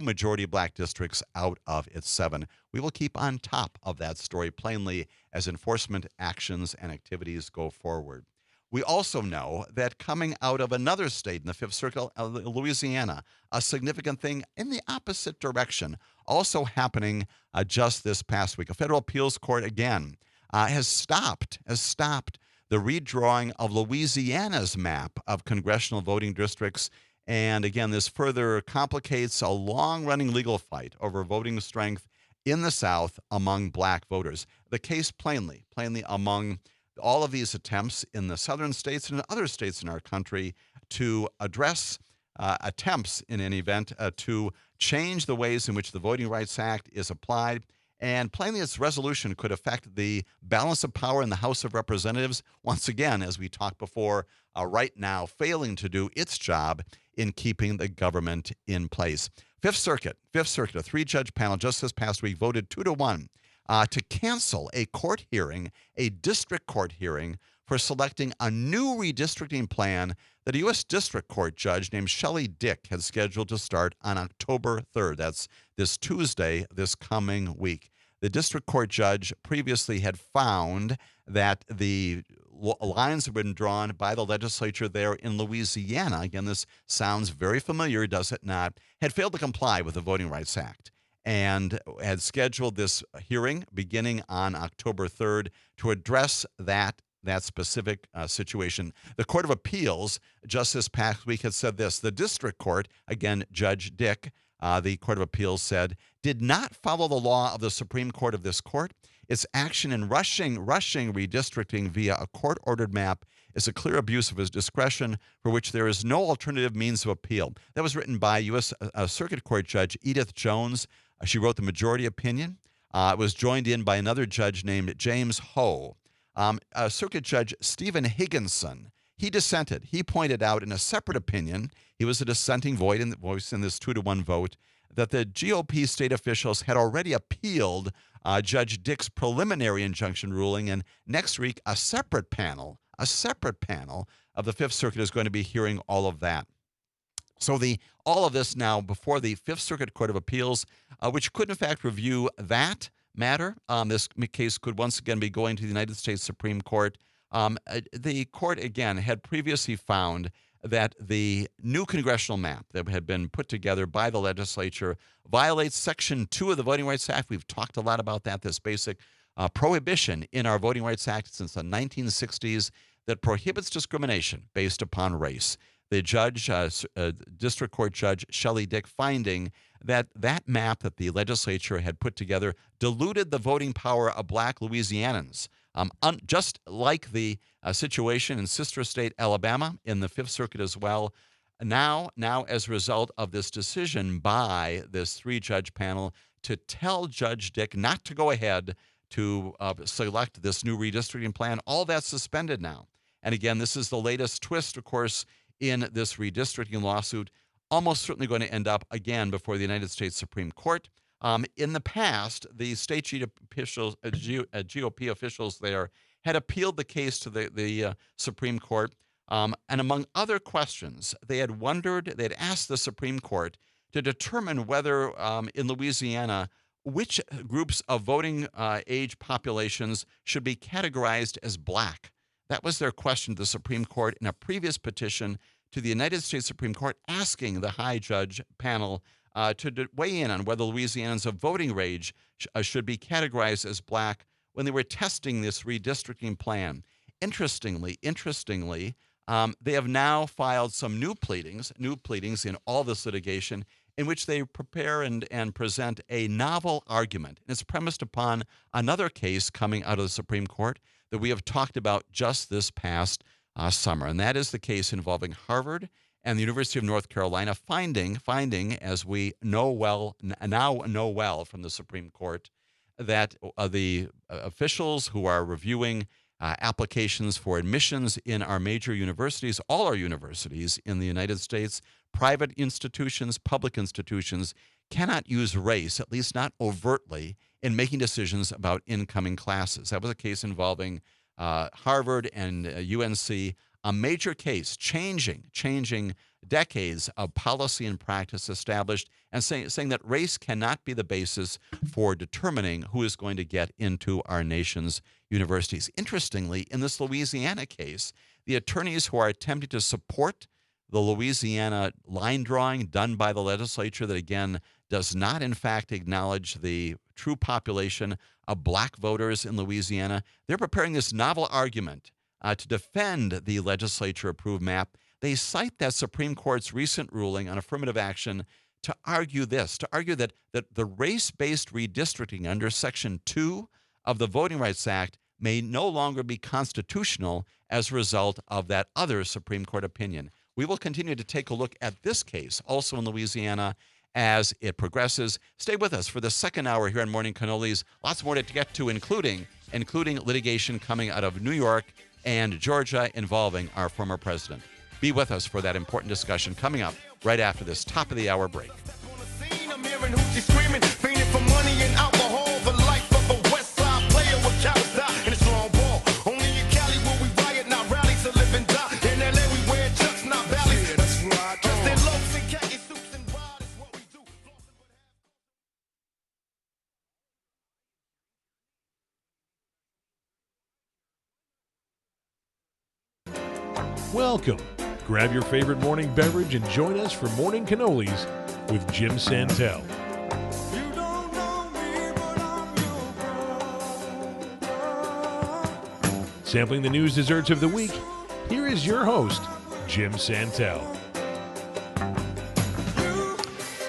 majority black districts out of its 7. We will keep on top of that story plainly as enforcement actions and activities go forward. We also know that coming out of another state in the Fifth Circuit, Louisiana, a significant thing in the opposite direction, also happening just this past week. A federal appeals court again has stopped the redrawing of Louisiana's map of congressional voting districts. And again, this further complicates a long-running legal fight over voting strength in the South among black voters. The case plainly among all of these attempts in the southern states and in other states in our country to address attempts, in any event, to change the ways in which the Voting Rights Act is applied. And plainly, its resolution could affect the balance of power in the House of Representatives, once again, as we talked before, right now failing to do its job in keeping the government in place. Fifth Circuit, a 3-judge panel just this past week voted 2-1 to cancel a court hearing, a district court hearing, for selecting a new redistricting plan that a U.S. District Court judge named Shelley Dick had scheduled to start on October 3rd. That's this Tuesday, this coming week. The district court judge previously had found that the lines had been drawn by the legislature there in Louisiana. Again, this sounds very familiar, does it not? Had failed to comply with the Voting Rights Act. and had scheduled this hearing beginning on October 3rd to address that specific situation. The Court of Appeals just this past week had said this. The district court, again, Judge Dick, the Court of Appeals said, did not follow the law of the Supreme Court of this court. Its action in rushing redistricting via a court-ordered map is a clear abuse of his discretion for which there is no alternative means of appeal. That was written by U.S. Circuit Court Judge Edith Jones. She wrote the majority opinion. It was joined in by another judge named James Ho. Circuit Judge Stephen Higginson, he dissented. He pointed out in a separate opinion, he was a dissenting voice in this 2-1 vote, that the GOP state officials had already appealed Judge Dick's preliminary injunction ruling, and next week a separate panel of the Fifth Circuit is going to be hearing all of that. So all of this now before the Fifth Circuit Court of Appeals, which could in fact review that matter. This case could once again be going to the United States Supreme Court. The court, again, had previously found that the new congressional map that had been put together by the legislature violates Section 2 of the Voting Rights Act. We've talked a lot about that, this basic prohibition in our Voting Rights Act since the 1960s that prohibits discrimination based upon race. The judge, District Court Judge Shelley Dick, finding that map that the legislature had put together diluted the voting power of black Louisianans. Just like the situation in sister state Alabama in the Fifth Circuit as well. Now, as a result of this decision by this 3-judge panel to tell Judge Dick not to go ahead to select this new redistricting plan, all that's suspended now. And again, this is the latest twist, of course, in this redistricting lawsuit, almost certainly going to end up again before the United States Supreme Court. In the past, the state GOP officials there had appealed the case to the Supreme Court. And among other questions, they had asked the Supreme Court to determine whether in Louisiana, which groups of voting age populations should be categorized as black. That was their question to the Supreme Court in a previous petition to the United States Supreme Court, asking the high judge panel to weigh in on whether Louisianans of voting age should be categorized as black when they were testing this redistricting plan. Interestingly, they have now filed some new pleadings in all this litigation in which they prepare and present a novel argument. And it's premised upon another case coming out of the Supreme Court that we have talked about just this past summer, and that is the case involving Harvard and the University of North Carolina finding, as we now know well from the Supreme Court, that the officials who are reviewing applications for admissions in our major universities, all our universities in the United States, private institutions, public institutions, cannot use race, at least not overtly, in making decisions about incoming classes. That was a case involving Harvard and UNC, a major case changing decades of policy and practice established, and saying that race cannot be the basis for determining who is going to get into our nation's universities. Interestingly, in this Louisiana case, the attorneys who are attempting to support the Louisiana line drawing done by the legislature that, again, does not in fact acknowledge the true population of black voters in Louisiana, they're preparing this novel argument to defend the legislature-approved map. They cite that Supreme Court's recent ruling on affirmative action to argue that the race-based redistricting under Section 2 of the Voting Rights Act may no longer be constitutional as a result of that other Supreme Court opinion. We will continue to take a look at this case, also in Louisiana, as it progresses. Stay with us for the second hour here on Morning Cannolis. Lots more to get to, including litigation coming out of New York and Georgia involving our former president. Be with us for that important discussion coming up right after this top-of-the-hour break. Welcome. Grab your favorite morning beverage and join us for Morning Cannolis with Jim Santelle. You don't Sampling the news desserts of the week, here is your host, Jim Santelle.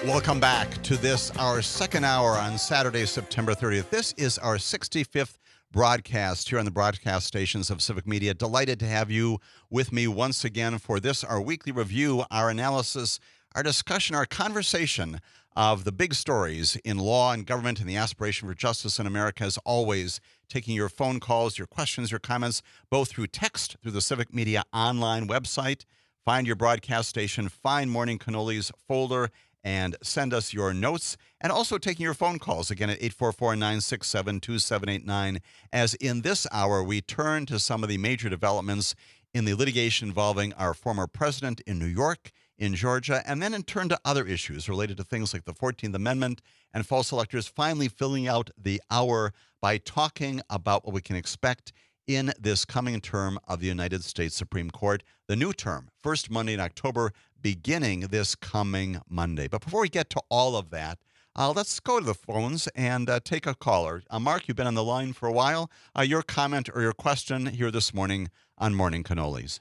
Welcome back to this, our second hour on Saturday, September 30th. This is our 65th broadcast here on the broadcast stations of Civic Media. Delighted to have you with me once again for this, our weekly review, our analysis, our discussion, our conversation of the big stories in law and government and the aspiration for justice in America. As always, taking your phone calls, your questions, your comments, both through text, through the Civic Media online website. Find your broadcast station, find Morning Cannolis folder, and send us your notes, and also taking your phone calls, again at 844-967-2789, as in this hour we turn to some of the major developments in the litigation involving our former president in New York, in Georgia, and then in turn to other issues related to things like the 14th Amendment and false electors, finally filling out the hour by talking about what we can expect in this coming term of the United States Supreme Court, the new term, first Monday in October, beginning this coming Monday. But before we get to all of that, let's go to the phones and take a caller. Mark, you've been on the line for a while. Your comment or your question here this morning on Morning Cannolis.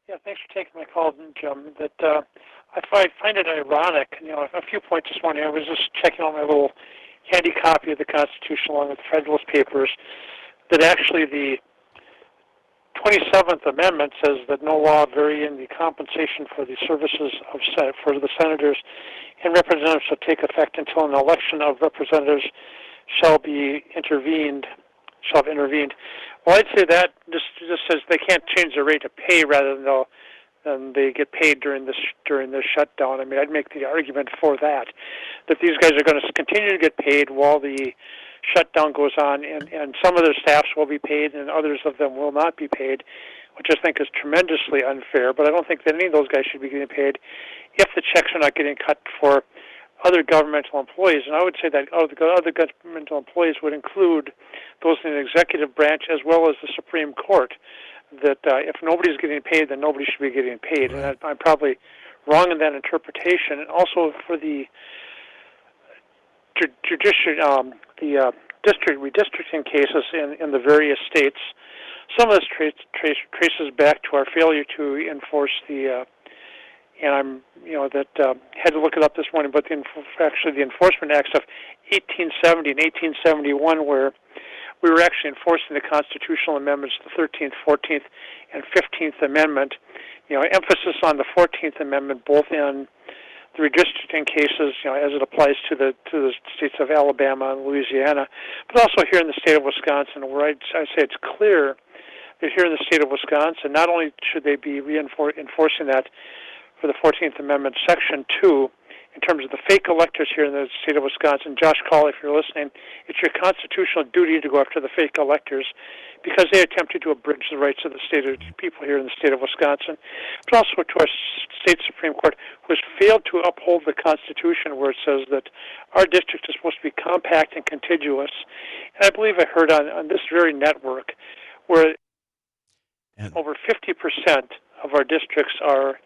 Yeah, thanks for taking my call, Jim. I find it ironic. A few points this morning. I was just checking out my little handy copy of the Constitution along with Federalist Papers, that actually the 27th Amendment says that no law varying the compensation for the services of for the senators and representatives shall take effect until an election of representatives shall have intervened. Well, I'd say that just says they can't change the rate of pay rather than they get paid during this shutdown. I mean, I'd make the argument for that these guys are going to continue to get paid while the shutdown goes on, and some of their staffs will be paid and others of them will not be paid, which I think is tremendously unfair. But I don't think that any of those guys should be getting paid if the checks are not getting cut for other governmental employees. And I would say that other governmental employees would include those in the executive branch as well as the Supreme Court, that if nobody's getting paid, then nobody should be getting paid. Right. And I'm probably wrong in that interpretation. And also for the district redistricting cases in the various states, some of this traces back to our failure to enforce the had to look it up this morning, but the Enforcement Acts of 1870 and 1871, where we were actually enforcing the constitutional amendments, the 13th, 14th, and 15th Amendment. Emphasis on the 14th Amendment, both in the redistricting cases, as it applies to the states of Alabama and Louisiana, but also here in the state of Wisconsin, where I say it's clear that here in the state of Wisconsin, not only should they be enforcing that for the 14th Amendment, Section 2, in terms of the fake electors here in the state of Wisconsin. Josh Call, if you're listening, it's your constitutional duty to go after the fake electors because they attempted to abridge the rights of the people here in the state of Wisconsin, but also to our state Supreme Court, who has failed to uphold the Constitution, where it says that our district is supposed to be compact and contiguous. And I believe I heard on this very network where over 50% of our districts are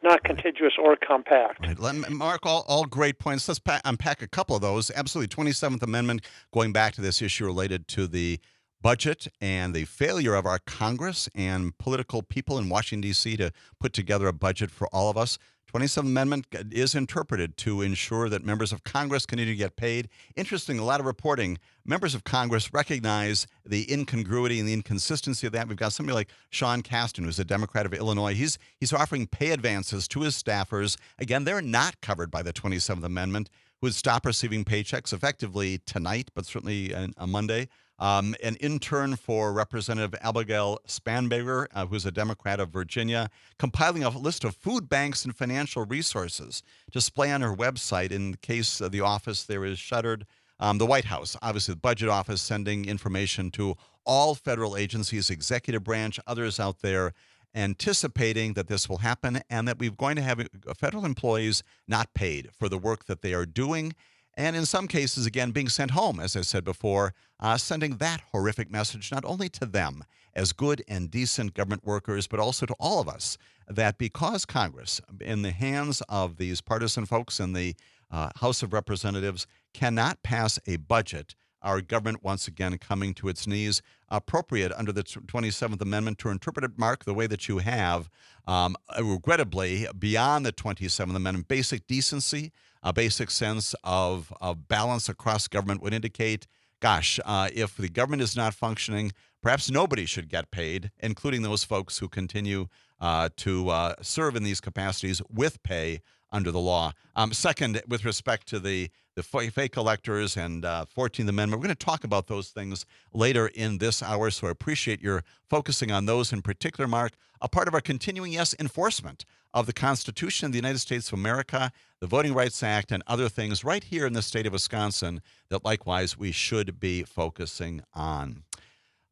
not contiguous or compact. Right. Mark, all great points. Let's unpack a couple of those. Absolutely. 27th Amendment, going back to this issue related to the budget and the failure of our Congress and political people in Washington, D.C. to put together a budget for all of us. 27th Amendment is interpreted to ensure that members of Congress continue to get paid. Interesting, a lot of reporting. Members of Congress recognize the incongruity and the inconsistency of that. We've got somebody like Sean Casten, who's a Democrat of Illinois. He's offering pay advances to his staffers. Again, they're not covered by the 27th Amendment, who would stop receiving paychecks effectively tonight, but certainly on Monday. An intern for Representative Abigail Spanberger, who's a Democrat of Virginia, compiling a list of food banks and financial resources to display on her website in case the office there is shuttered. The White House, obviously the budget office, sending information to all federal agencies, executive branch, others out there, anticipating that this will happen and that we're going to have federal employees not paid for the work that they are doing. And in some cases, again, being sent home, as I said before, sending that horrific message not only to them as good and decent government workers, but also to all of us, that because Congress, in the hands of these partisan folks in the House of Representatives, cannot pass a budget our government once again coming to its knees. Appropriate under the 27th Amendment to interpret it, Mark, the way that you have. Regrettably, beyond the 27th Amendment, basic decency, a basic sense of balance across government would indicate, gosh, if the government is not functioning, perhaps nobody should get paid, including those folks who continue to serve in these capacities with pay under the law. Second, with respect to the fake electors and 14th Amendment, we're going to talk about those things later in this hour, so I appreciate your focusing on those in particular, Mark. A part of our continuing, enforcement of the Constitution of the United States of America, the Voting Rights Act, and other things right here in the state of Wisconsin that likewise we should be focusing on.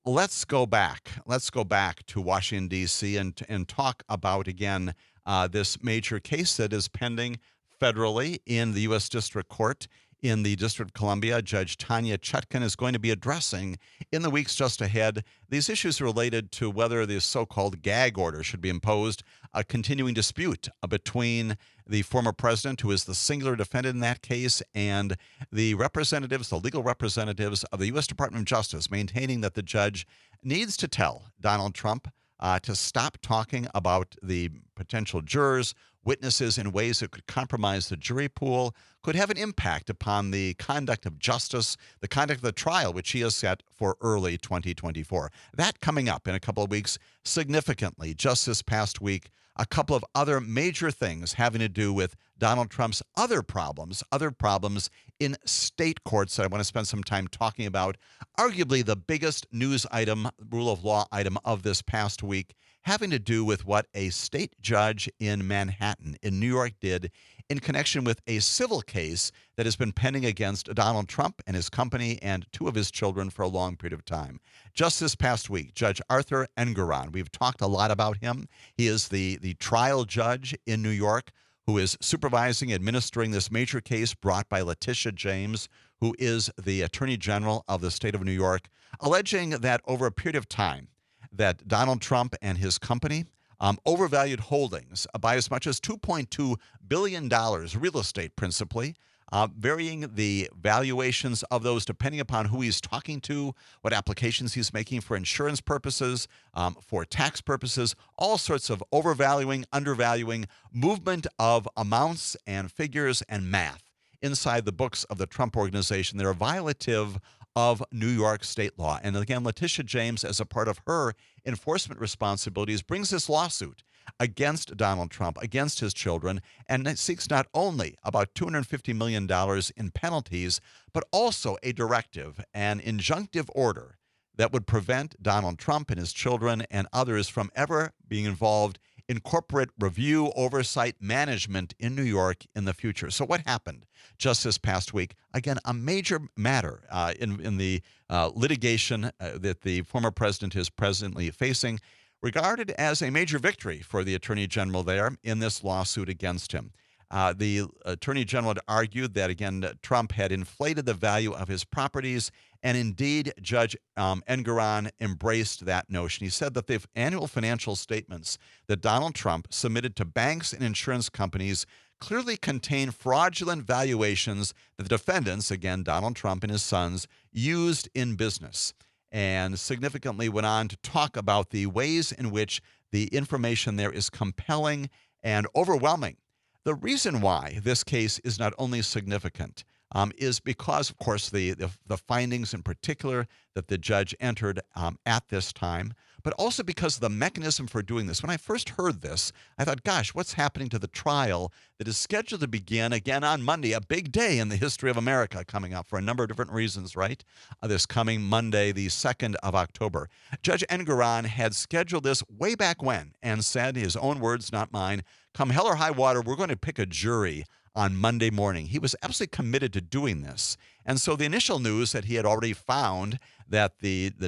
Let's go back. Let's go back to Washington, D.C. and talk about, again, this major case that is pending federally in the U.S. District Court in the District of Columbia. Judge Tanya Chutkan is going to be addressing in the weeks just ahead these issues related to whether the so-called gag order should be imposed, a continuing dispute between the former president, who is the singular defendant in that case, and the representatives, the legal representatives of the U.S. Department of Justice, maintaining that the judge needs to tell Donald Trump to stop talking about the potential jurors, witnesses in ways that could compromise the jury pool, could have an impact upon the conduct of justice, the conduct of the trial, which he has set for early 2024. That coming up in a couple of weeks. Significantly, just this past week, a couple of other major things having to do with Donald Trump's other problems in state courts that I want to spend some time talking about. Arguably the biggest news item, rule of law item of this past week, having to do with what a state judge in Manhattan, in New York, did in connection with a civil case that has been pending against Donald Trump and his company and two of his children for a long period of time. Just this past week, Judge Arthur Engoron, we've talked a lot about him. He is the trial judge in New York who is supervising, administering this major case brought by Letitia James, who is the Attorney General of the state of New York, alleging that over a period of time, that Donald Trump and his company overvalued holdings by as much as $2.2 billion, real estate principally, varying the valuations of those depending upon who he's talking to, what applications he's making for insurance purposes, for tax purposes, all sorts of overvaluing, undervaluing, movement of amounts and figures and math inside the books of the Trump organization. They're violative of New York state law. And again, Letitia James, as a part of her enforcement responsibilities, brings this lawsuit against Donald Trump, against his children, and it seeks not only about $250 million in penalties, but also a directive, an injunctive order that would prevent Donald Trump and his children and others from ever being involved in corporate review, oversight, management in New York in the future. So what happened just this past week? Again, a major matter in the litigation that the former president is presently facing, regarded as a major victory for the Attorney General there in this lawsuit against him. The Attorney General had argued that, again, Trump had inflated the value of his properties, and indeed, Judge Engoron embraced that notion. He said that the annual financial statements that Donald Trump submitted to banks and insurance companies clearly contain fraudulent valuations that the defendants, again, Donald Trump and his sons, used in business, and significantly went on to talk about the ways in which the information there is compelling and overwhelming. The reason why this case is not only significant is because, of course, the findings in particular that the judge entered at this time, but also because of the mechanism for doing this. When I first heard this, I thought, gosh, what's happening to the trial that is scheduled to begin again on Monday, a big day in the history of America coming up for a number of different reasons, right? This coming Monday, the 2nd of October. Judge Engoron had scheduled this way back when and said, his own words, not mine, come hell or high water, we're going to pick a jury on Monday morning. He was absolutely committed to doing this. And so the initial news that he had already found that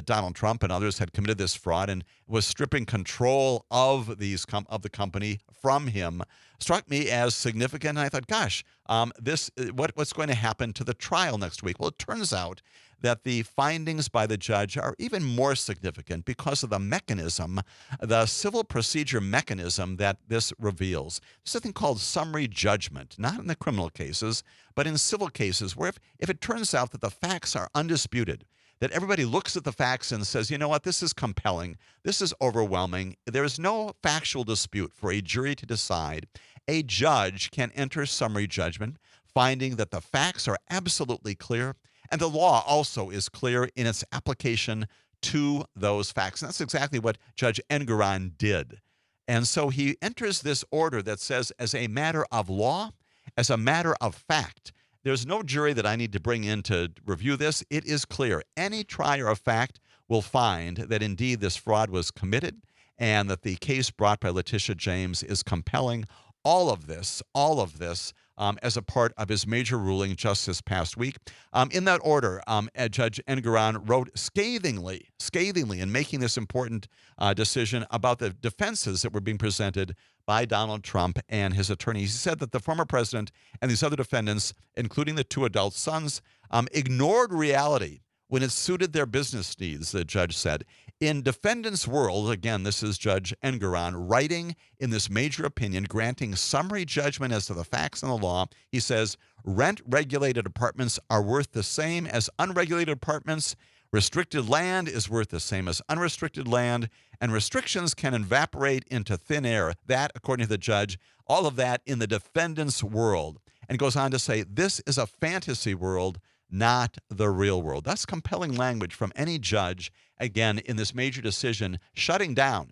Donald Trump and others had committed this fraud and was stripping control of the company from him struck me as significant. And I thought, gosh, what's going to happen to the trial next week? Well, it turns out that the findings by the judge are even more significant because of the mechanism, the civil procedure mechanism that this reveals. There's something called summary judgment, not in the criminal cases, but in civil cases, where if it turns out that the facts are undisputed, that everybody looks at the facts and says, you know what, this is compelling, this is overwhelming, there is no factual dispute for a jury to decide, a judge can enter summary judgment, finding that the facts are absolutely clear, and the law also is clear in its application to those facts. And that's exactly what Judge Engoron did. And so he enters this order that says, as a matter of law, as a matter of fact, there's no jury that I need to bring in to review this. It is clear. Any trier of fact will find that indeed this fraud was committed and that the case brought by Letitia James is compelling. All of this, as a part of his major ruling just this past week. In that order, Judge Engoron wrote scathingly in making this important decision about the defenses that were being presented by Donald Trump and his attorneys. He said that the former president and these other defendants, including the two adult sons, ignored reality when it suited their business needs, the judge said. In defendants' world, again, this is Judge Engoron writing in this major opinion, granting summary judgment as to the facts and the law. He says, rent-regulated apartments are worth the same as unregulated apartments. Restricted land is worth the same as unrestricted land, and restrictions can evaporate into thin air. That, according to the judge, all of that in the defendant's world. And goes on to say, this is a fantasy world, not the real world. That's compelling language from any judge, again, in this major decision, shutting down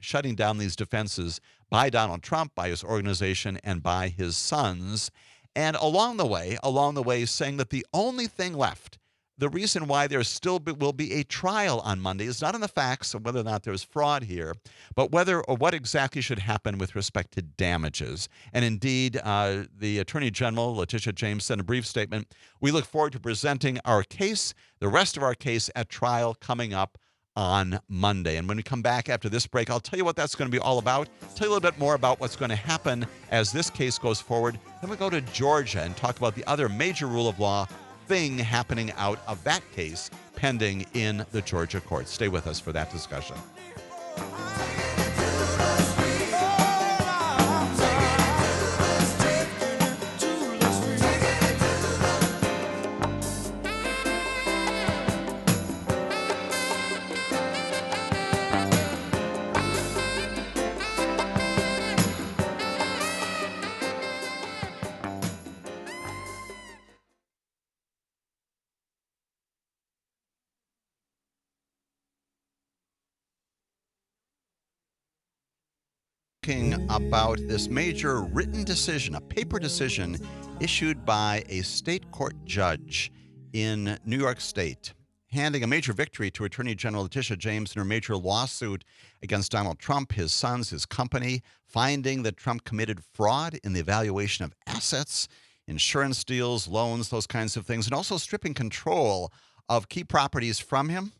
these defenses by Donald Trump, by his organization, and by his sons. And along the way, saying that the only thing left, the reason why there still will be a trial on Monday is not in the facts of whether or not there's fraud here, but whether or what exactly should happen with respect to damages. And indeed, the Attorney General, Letitia James, sent a brief statement. We look forward to presenting our case, the rest of our case at trial coming up on Monday. And when we come back after this break, I'll tell you what that's going to be all about, tell you a little bit more about what's going to happen as this case goes forward. Then we go to Georgia and talk about the other major rule of law thing happening out of that case pending in the Georgia courts. Stay with us for that discussion. About this major written decision, a paper decision issued by a state court judge in New York State, handing a major victory to Attorney General Letitia James in her major lawsuit against Donald Trump, his sons, his company, finding that Trump committed fraud in the evaluation of assets, insurance deals, loans, those kinds of things, and also stripping control of key properties from him.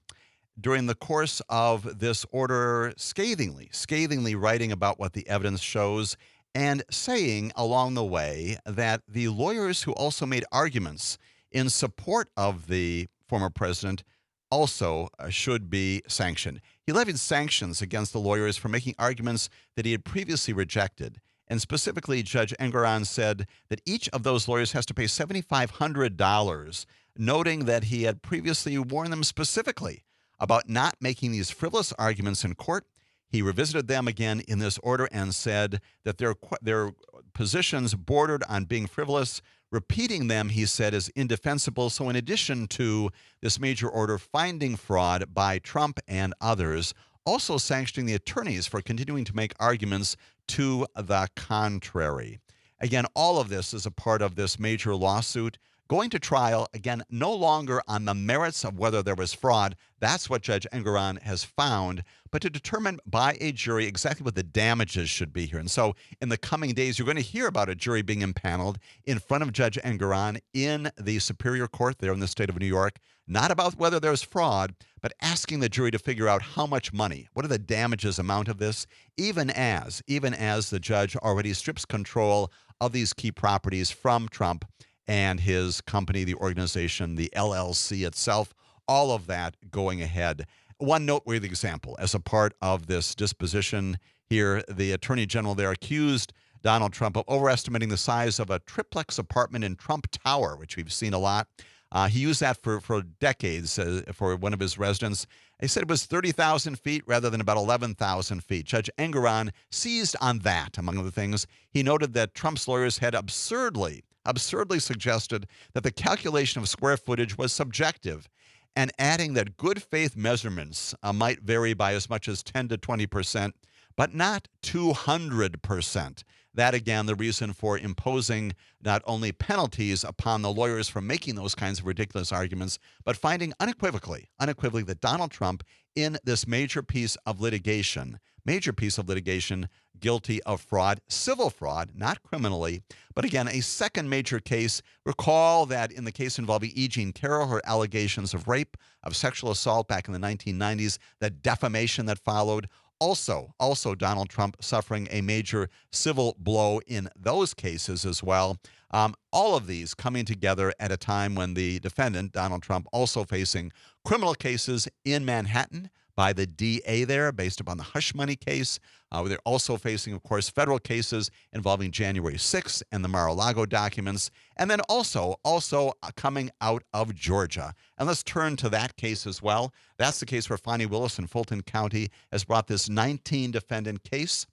During the course of this order, scathingly writing about what the evidence shows and saying along the way that the lawyers who also made arguments in support of the former president also should be sanctioned. He levied sanctions against the lawyers for making arguments that he had previously rejected. And specifically, Judge Engoron said that each of those lawyers has to pay $7,500, noting that he had previously warned them specifically about not making these frivolous arguments in court. He revisited them again in this order and said that their positions bordered on being frivolous. Repeating them, he said, is indefensible. So in addition to this major order finding fraud by Trump and others, also sanctioning the attorneys for continuing to make arguments to the contrary. Again, all of this is a part of this major lawsuit going to trial, again, no longer on the merits of whether there was fraud. That's what Judge Engoron has found, but to determine by a jury exactly what the damages should be here. And so in the coming days, you're going to hear about a jury being impaneled in front of Judge Engoron in the Superior Court there in the state of New York, not about whether there's fraud, but asking the jury to figure out how much money, what are the damages amount of this, even as the judge already strips control of these key properties from Trump and his company, the organization, the LLC itself, all of that going ahead. One noteworthy example, as a part of this disposition here, the Attorney General there accused Donald Trump of overestimating the size of a triplex apartment in Trump Tower, which we've seen a lot. He used that for decades for one of his residents. He said it was 30,000 feet rather than about 11,000 feet. Judge Engoron seized on that, among other things. He noted that Trump's lawyers had absurdly suggested that the calculation of square footage was subjective, and adding that good faith measurements might vary by as much as 10 to 20%, but not 200%. That, again, the reason for imposing not only penalties upon the lawyers for making those kinds of ridiculous arguments, but finding unequivocally that Donald Trump, in this major piece of litigation, guilty of fraud, civil fraud, not criminally. But again, a second major case. Recall that in the case involving E. Jean Carroll, her allegations of rape, of sexual assault back in the 1990s, the defamation that followed. Also, Donald Trump suffering a major civil blow in those cases as well. All of these coming together at a time when the defendant, Donald Trump, also facing criminal cases in Manhattan by the DA there based upon the hush money case. They're also facing, of course, federal cases involving January 6th and the Mar-a-Lago documents, and then also coming out of Georgia. And let's turn to that case as well. That's the case where Fani Willis in Fulton County has brought this 19-defendant case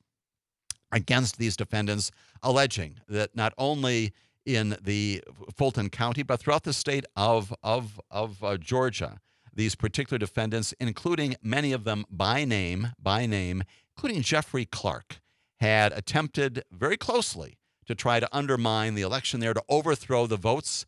against these defendants, alleging that not only in the Fulton County, but throughout the state of Georgia, these particular defendants, including many of them by name, including Jeffrey Clark, had attempted very closely to try to undermine the election there, to overthrow the votes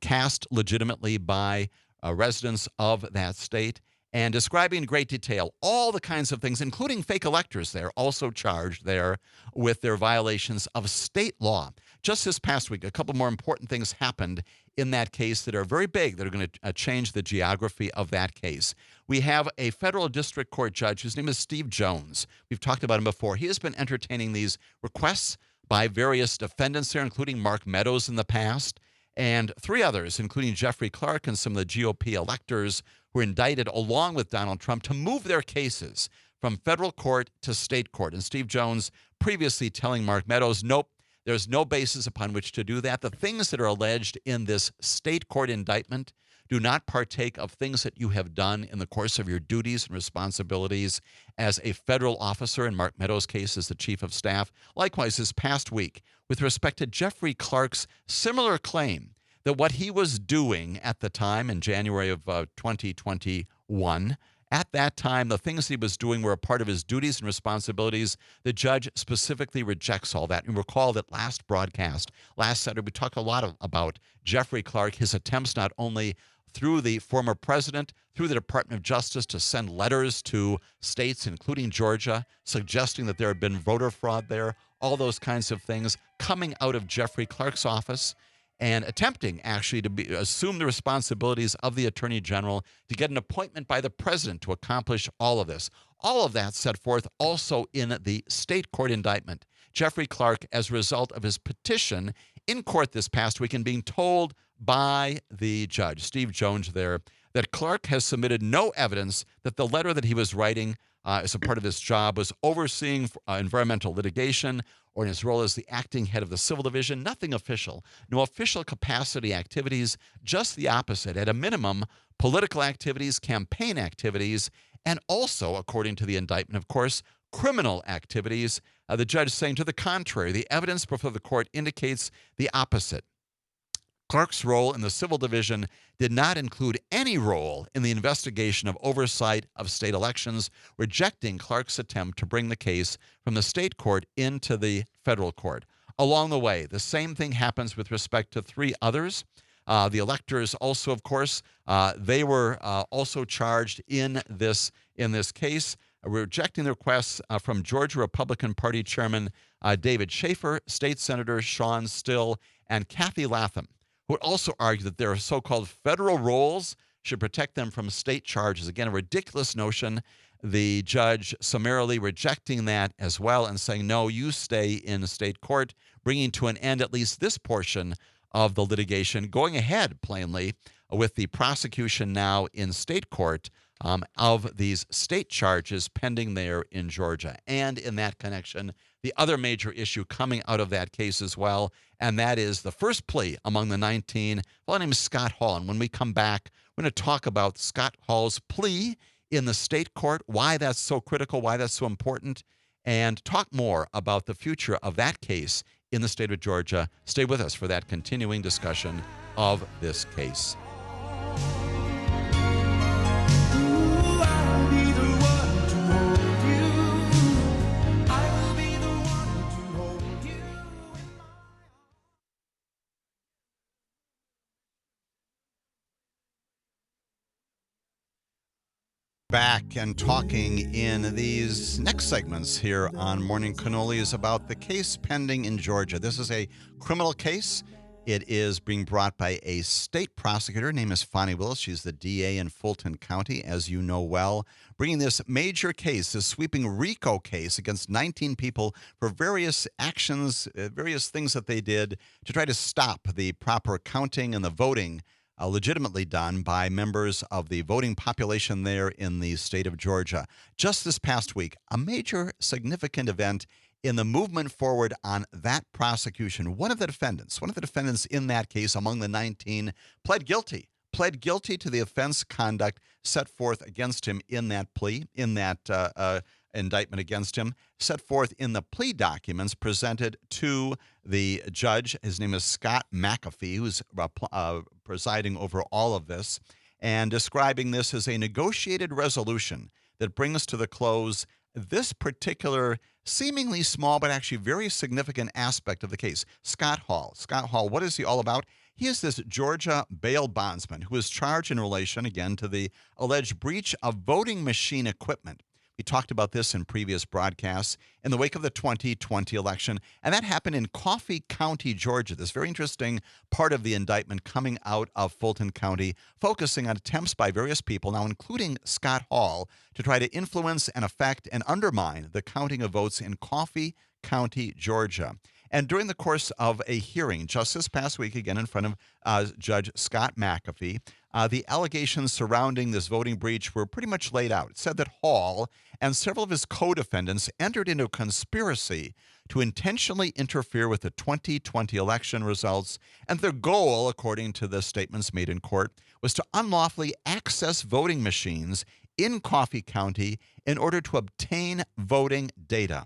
cast legitimately by residents of that state, and describing in great detail all the kinds of things, including fake electors there, also charged there with their violations of state law. Just this past week, a couple more important things happened in that case that are very big, that are going to change the geography of that case. We have a federal district court judge whose name is Steve Jones. We've talked about him before. He has been entertaining these requests by various defendants there, including Mark Meadows in the past, and three others, including Jeffrey Clark and some of the GOP electors who were indicted along with Donald Trump, to move their cases from federal court to state court. And Steve Jones previously telling Mark Meadows, nope, there's no basis upon which to do that. The things that are alleged in this state court indictment do not partake of things that you have done in the course of your duties and responsibilities as a federal officer. In Mark Meadows' case, as the chief of staff. Likewise, this past week, with respect to Jeffrey Clark's similar claim that what he was doing at the time in January of 2021, at that time, the things he was doing were a part of his duties and responsibilities. The judge specifically rejects all that. And recall that last Saturday, we talked a lot about Jeffrey Clark, his attempts not only through the former president, through the Department of Justice, to send letters to states, including Georgia, suggesting that there had been voter fraud there, all those kinds of things coming out of Jeffrey Clark's office, and attempting actually to assume the responsibilities of the Attorney General to get an appointment by the president to accomplish all of this. All of that set forth also in the state court indictment. Jeffrey Clark, as a result of his petition in court this past week and being told by the judge, Steve Jones there, that Clark has submitted no evidence that the letter that he was writing as a part of his job was overseeing environmental litigation, or in his role as the acting head of the civil division. Nothing official, no official capacity activities, just the opposite. At a minimum, political activities, campaign activities, and also, according to the indictment, of course, criminal activities. The judge saying to the contrary, the evidence before the court indicates the opposite. Clark's role in the civil division did not include any role in the investigation of oversight of state elections, rejecting Clark's attempt to bring the case from the state court into the federal court. Along the way, the same thing happens with respect to three others. The electors also, of course, they were also charged in this case, rejecting the requests from Georgia Republican Party Chairman David Schaefer, State Senator Sean Still, and Kathy Latham, who would also argue that their so-called federal roles should protect them from state charges. Again, a ridiculous notion. The judge summarily rejecting that as well and saying, no, you stay in state court, bringing to an end at least this portion of the litigation, going ahead plainly with the prosecution now in state court of these state charges pending there in Georgia. And in that connection, the other major issue coming out of that case as well, and that is the first plea among the 19. Well, his name is Scott Hall. And when we come back, we're going to talk about Scott Hall's plea in the state court, why that's so critical, why that's so important, and talk more about the future of that case in the state of Georgia. Stay with us for that continuing discussion of this case. Back and talking in these next segments here on Morning Cannolis about the case pending in Georgia. This is a criminal case. It is being brought by a state prosecutor. Her name is Fani Willis. She's the DA in Fulton County, as you know well, bringing this major case, this sweeping RICO case against 19 people for various actions, various things that they did to try to stop the proper counting and the voting legitimately done by members of the voting population there in the state of Georgia. Just this past week, a major significant event in the movement forward on that prosecution. One of the defendants in that case among the 19 pled guilty to the offense conduct set forth against him in that plea, in that indictment against him, set forth in the plea documents presented to the judge. His name is Scott McAfee, who's presiding over all of this, and describing this as a negotiated resolution that brings to the close this particular seemingly small but actually very significant aspect of the case. Scott Hall, what is he all about? He is this Georgia bail bondsman who is charged in relation, again, to the alleged breach of voting machine equipment. We talked about this in previous broadcasts in the wake of the 2020 election, and that happened in Coffee County, Georgia. This very interesting part of the indictment coming out of Fulton County, focusing on attempts by various people, now including Scott Hall, to try to influence and affect and undermine the counting of votes in Coffee County, Georgia. And during the course of a hearing just this past week, again in front of Judge Scott McAfee, the allegations surrounding this voting breach were pretty much laid out. It said that Hall and several of his co-defendants entered into a conspiracy to intentionally interfere with the 2020 election results, and their goal, according to the statements made in court, was to unlawfully access voting machines in Coffee County in order to obtain voting data.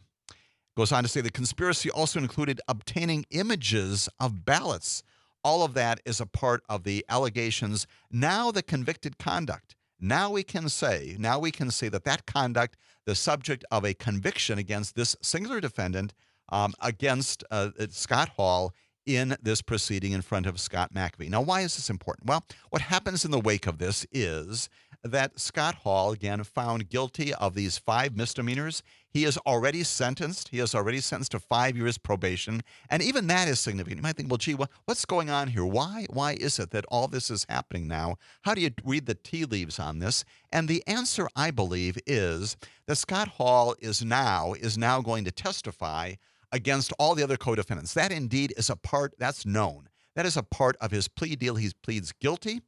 Goes on to say the conspiracy also included obtaining images of ballots. All of that is a part of the allegations. Now the convicted conduct. Now we can say that conduct, the subject of a conviction against this singular defendant, against Scott Hall in this proceeding in front of Scott McAfee. Now, why is this important? Well, what happens in the wake of this is that Scott Hall, again, found guilty of these 5 misdemeanors. He is already sentenced. He is already sentenced to 5 years probation. And even that is significant. You might think, well, gee, what's going on here? Why is it that all this is happening now? How do you read the tea leaves on this? And the answer, I believe, is that Scott Hall is now going to testify against all the other co-defendants. That indeed is a part, that's known. That is a part of his plea deal. He pleads guilty.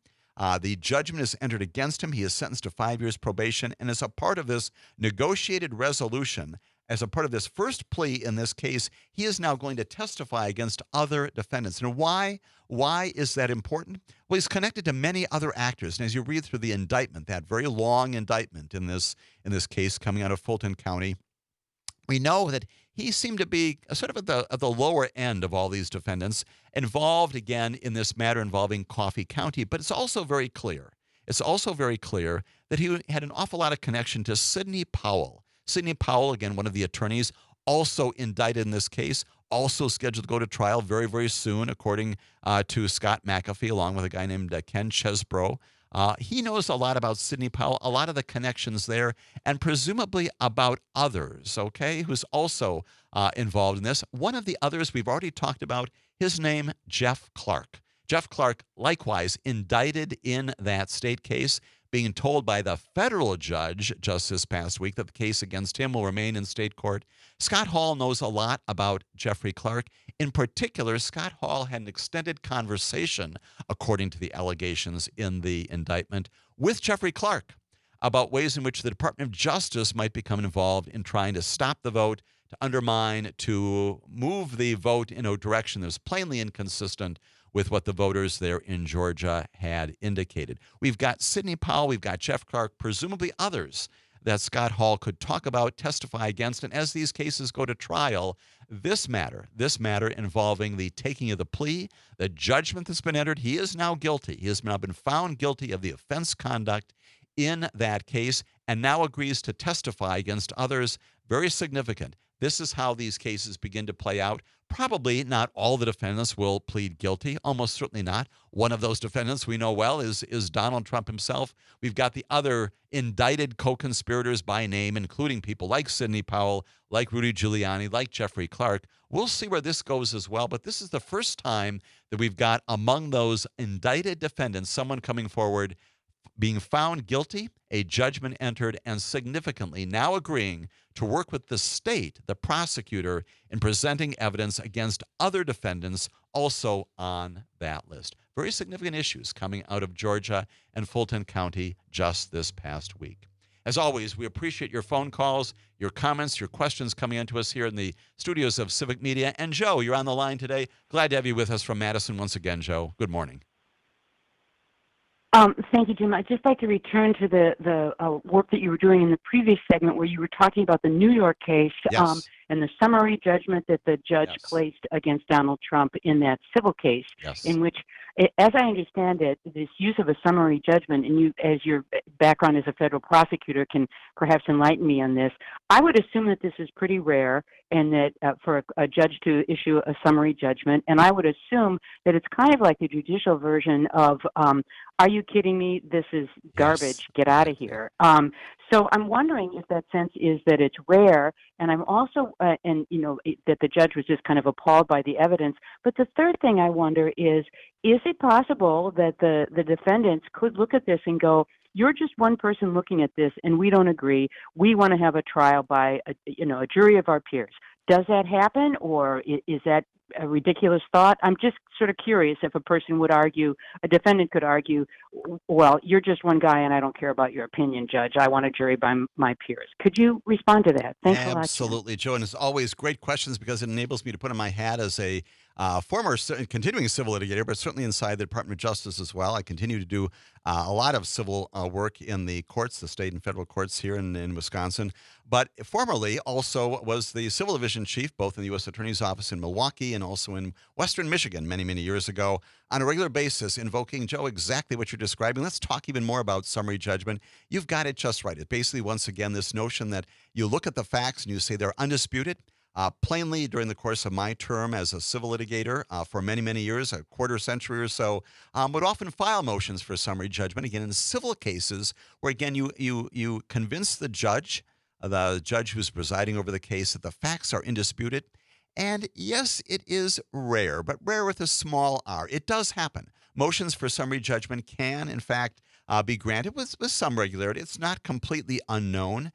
The judgment is entered against him. He is sentenced to 5 years probation. And as a part of this negotiated resolution, as a part of this first plea in this case, he is now going to testify against other defendants. And why is that important? Well, he's connected to many other actors. And as you read through the indictment, that very long indictment in this case coming out of Fulton County, we know that he seemed to be sort of at the lower end of all these defendants involved, again, in this matter involving Coffee County. But it's also very clear. That he had an awful lot of connection to Sidney Powell. Sidney Powell, again, one of the attorneys, also indicted in this case, also scheduled to go to trial very, very soon, according to Scott McAfee, along with a guy named Ken Chesbro. He knows a lot about Sidney Powell, a lot of the connections there, and presumably about others, okay, who's also involved in this. One of the others we've already talked about, his name, Jeff Clark. Jeff Clark, likewise, indicted in that state case, being told by the federal judge just this past week that the case against him will remain in state court. Scott Hall knows a lot about Jeffrey Clark. In particular, Scott Hall had an extended conversation, according to the allegations in the indictment, with Jeffrey Clark about ways in which the Department of Justice might become involved in trying to stop the vote, to undermine, to move the vote in a direction that was plainly inconsistent with what the voters there in Georgia had indicated. We've got Sidney Powell, we've got Jeff Clark, presumably others that Scott Hall could talk about, testify against, and as these cases go to trial, this matter involving the taking of the plea, the judgment that's been entered, he is now guilty. He has now been found guilty of the offense conduct in that case and now agrees to testify against others. Very significant. This is how these cases begin to play out. Probably not all the defendants will plead guilty, almost certainly not. One of those defendants we know well is Donald Trump himself. We've got the other indicted co-conspirators by name, including people like Sidney Powell, like Rudy Giuliani, like Jeffrey Clark. We'll see where this goes as well, but this is the first time that we've got among those indicted defendants someone coming forward being found guilty, a judgment entered, and significantly now agreeing to work with the state, the prosecutor, in presenting evidence against other defendants also on that list. Very significant issues coming out of Georgia and Fulton County just this past week. As always, we appreciate your phone calls, your comments, your questions coming into us here in the studios of Civic Media. And Joe, you're on the line today. Glad to have you with us from Madison once again, Joe. Good morning. Thank you, Jim. I'd just like to return to the work that you were doing in the previous segment where you were talking about the New York case and the summary judgment that the judge placed against Donald Trump in that civil case, in which, as I understand it, this use of a summary judgment, and you, as your background as a federal prosecutor, can perhaps enlighten me on this. I would assume that this is pretty rare and that for a judge to issue a summary judgment, and I would assume that it's kind of like the judicial version of, are you kidding me? This is garbage. Get out of here. So I'm wondering if that sense is that it's rare, and I'm also, that the judge was just kind of appalled by the evidence. But the third thing I wonder is it possible that the defendants could look at this and go, you're just one person looking at this, and we don't agree. We want to have a trial by a jury of our peers. Does that happen, or is that a ridiculous thought? I'm just sort of curious if a defendant could argue, well, you're just one guy and I don't care about your opinion, Judge. I want a jury by my peers. Could you respond to that? Thanks a lot. Absolutely, Joe. And it's always great questions because it enables me to put on my hat as a former continuing civil litigator, but certainly inside the Department of Justice as well. I continue to do a lot of civil work in the courts, the state and federal courts here in Wisconsin. But formerly also was the civil division chief, both in the U.S. Attorney's Office in Milwaukee and also in Western Michigan many, many years ago, on a regular basis, invoking, Joe, exactly what you're describing. Let's talk even more about summary judgment. You've got it just right. It's basically, once again, this notion that you look at the facts and you say they're undisputed. Plainly, during the course of my term as a civil litigator for many, many years, a quarter century or so, would often file motions for summary judgment, again, in civil cases where, again, you convince the judge who's presiding over the case, that the facts are indisputed. And yes, it is rare, but rare with a small r. It does happen. Motions for summary judgment can, in fact, be granted with some regularity. It's not completely unknown.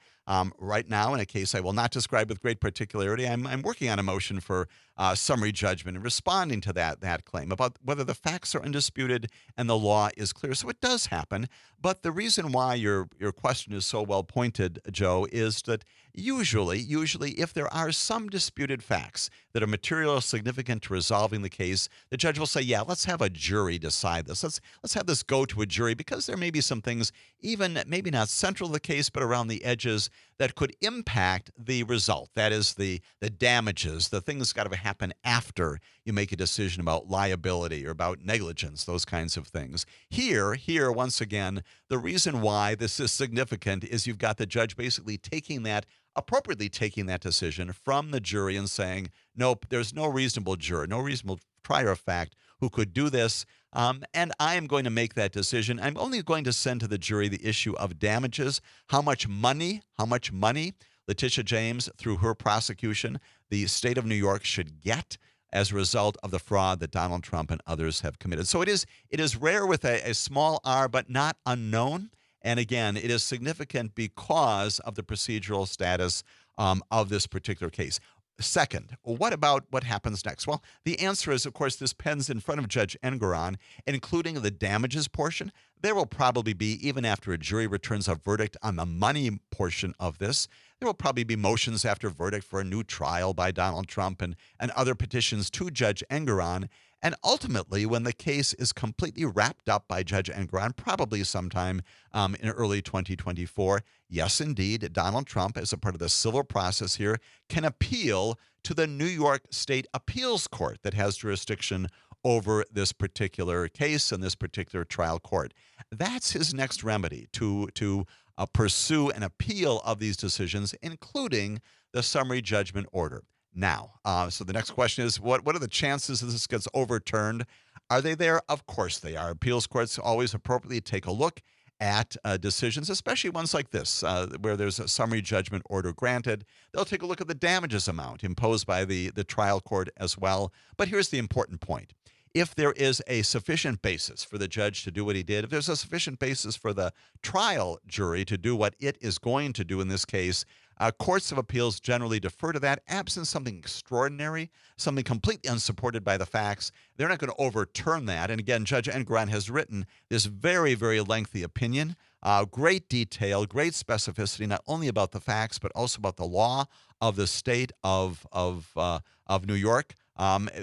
Right now, in a case I will not describe with great particularity, I'm working on a motion for summary judgment and responding to that claim about whether the facts are undisputed and the law is clear. So it does happen. But the reason why your question is so well pointed, Joe, is that usually if there are some disputed facts that are material or significant to resolving the case, the judge will say, yeah, let's have a jury decide this. Let's have this go to a jury because there may be some things, even maybe not central to the case, but around the edges, things that could impact the result. That is the damages, the things got to happen after you make a decision about liability or about negligence, those kinds of things. Here, once again, the reason why this is significant is you've got the judge basically appropriately taking that decision from the jury and saying, nope, there's no reasonable juror, no reasonable trier of fact who could do this. And I am going to make that decision. I'm only going to send to the jury the issue of damages, how much money Letitia James, through her prosecution, the state of New York should get as a result of the fraud that Donald Trump and others have committed. So it is rare with a small r, but not unknown. And again, it is significant because of the procedural status of this particular case. Second, what about what happens next? Well, the answer is, of course, this pens in front of Judge Engoron, including the damages portion. There will probably be, even after a jury returns a verdict on the money portion of this, there will probably be motions after verdict for a new trial by Donald Trump and other petitions to Judge Engoron. And ultimately, when the case is completely wrapped up by Judge Engoron, probably sometime in early 2024, yes, indeed, Donald Trump, as a part of the civil process here, can appeal to the New York State Appeals Court that has jurisdiction over this particular case and this particular trial court. That's his next remedy, to pursue an appeal of these decisions, including the summary judgment order. Now, so the next question is, what are the chances that this gets overturned? Are they there? Of course they are. Appeals courts always appropriately take a look at decisions, especially ones like this, where there's a summary judgment order granted. They'll take a look at the damages amount imposed by the trial court as well. But here's the important point. If there is a sufficient basis for the judge to do what he did, if there's a sufficient basis for the trial jury to do what it is going to do in this case, courts of appeals generally defer to that. Absent something extraordinary, something completely unsupported by the facts, they're not going to overturn that. And again, Judge Engoron has written this very, very lengthy opinion, great detail, great specificity, not only about the facts, but also about the law of the state of New York.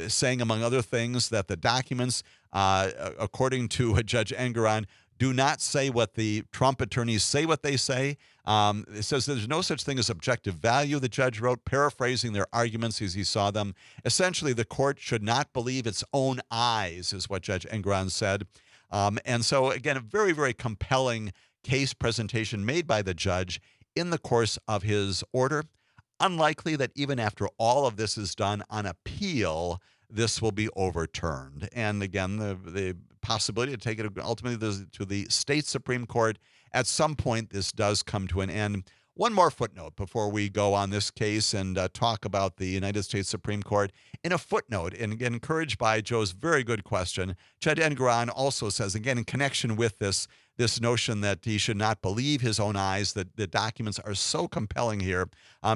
Saying, among other things, that the documents, according to Judge Engoron, do not say what the Trump attorneys say what they say. It says there's no such thing as objective value, the judge wrote, paraphrasing their arguments as he saw them. Essentially, the court should not believe its own eyes, is what Judge Engoron said. And so, again, a very, very compelling case presentation made by the judge in the course of his order. Unlikely that even after all of this is done on appeal, this will be overturned. And again, the possibility to take it ultimately to the state Supreme Court. At some point, this does come to an end. One more footnote before we go on this case and talk about the United States Supreme Court. In a footnote, and again, encouraged by Joe's very good question, Judge Engoron also says, again, in connection with this notion that he should not believe his own eyes, that the documents are so compelling here.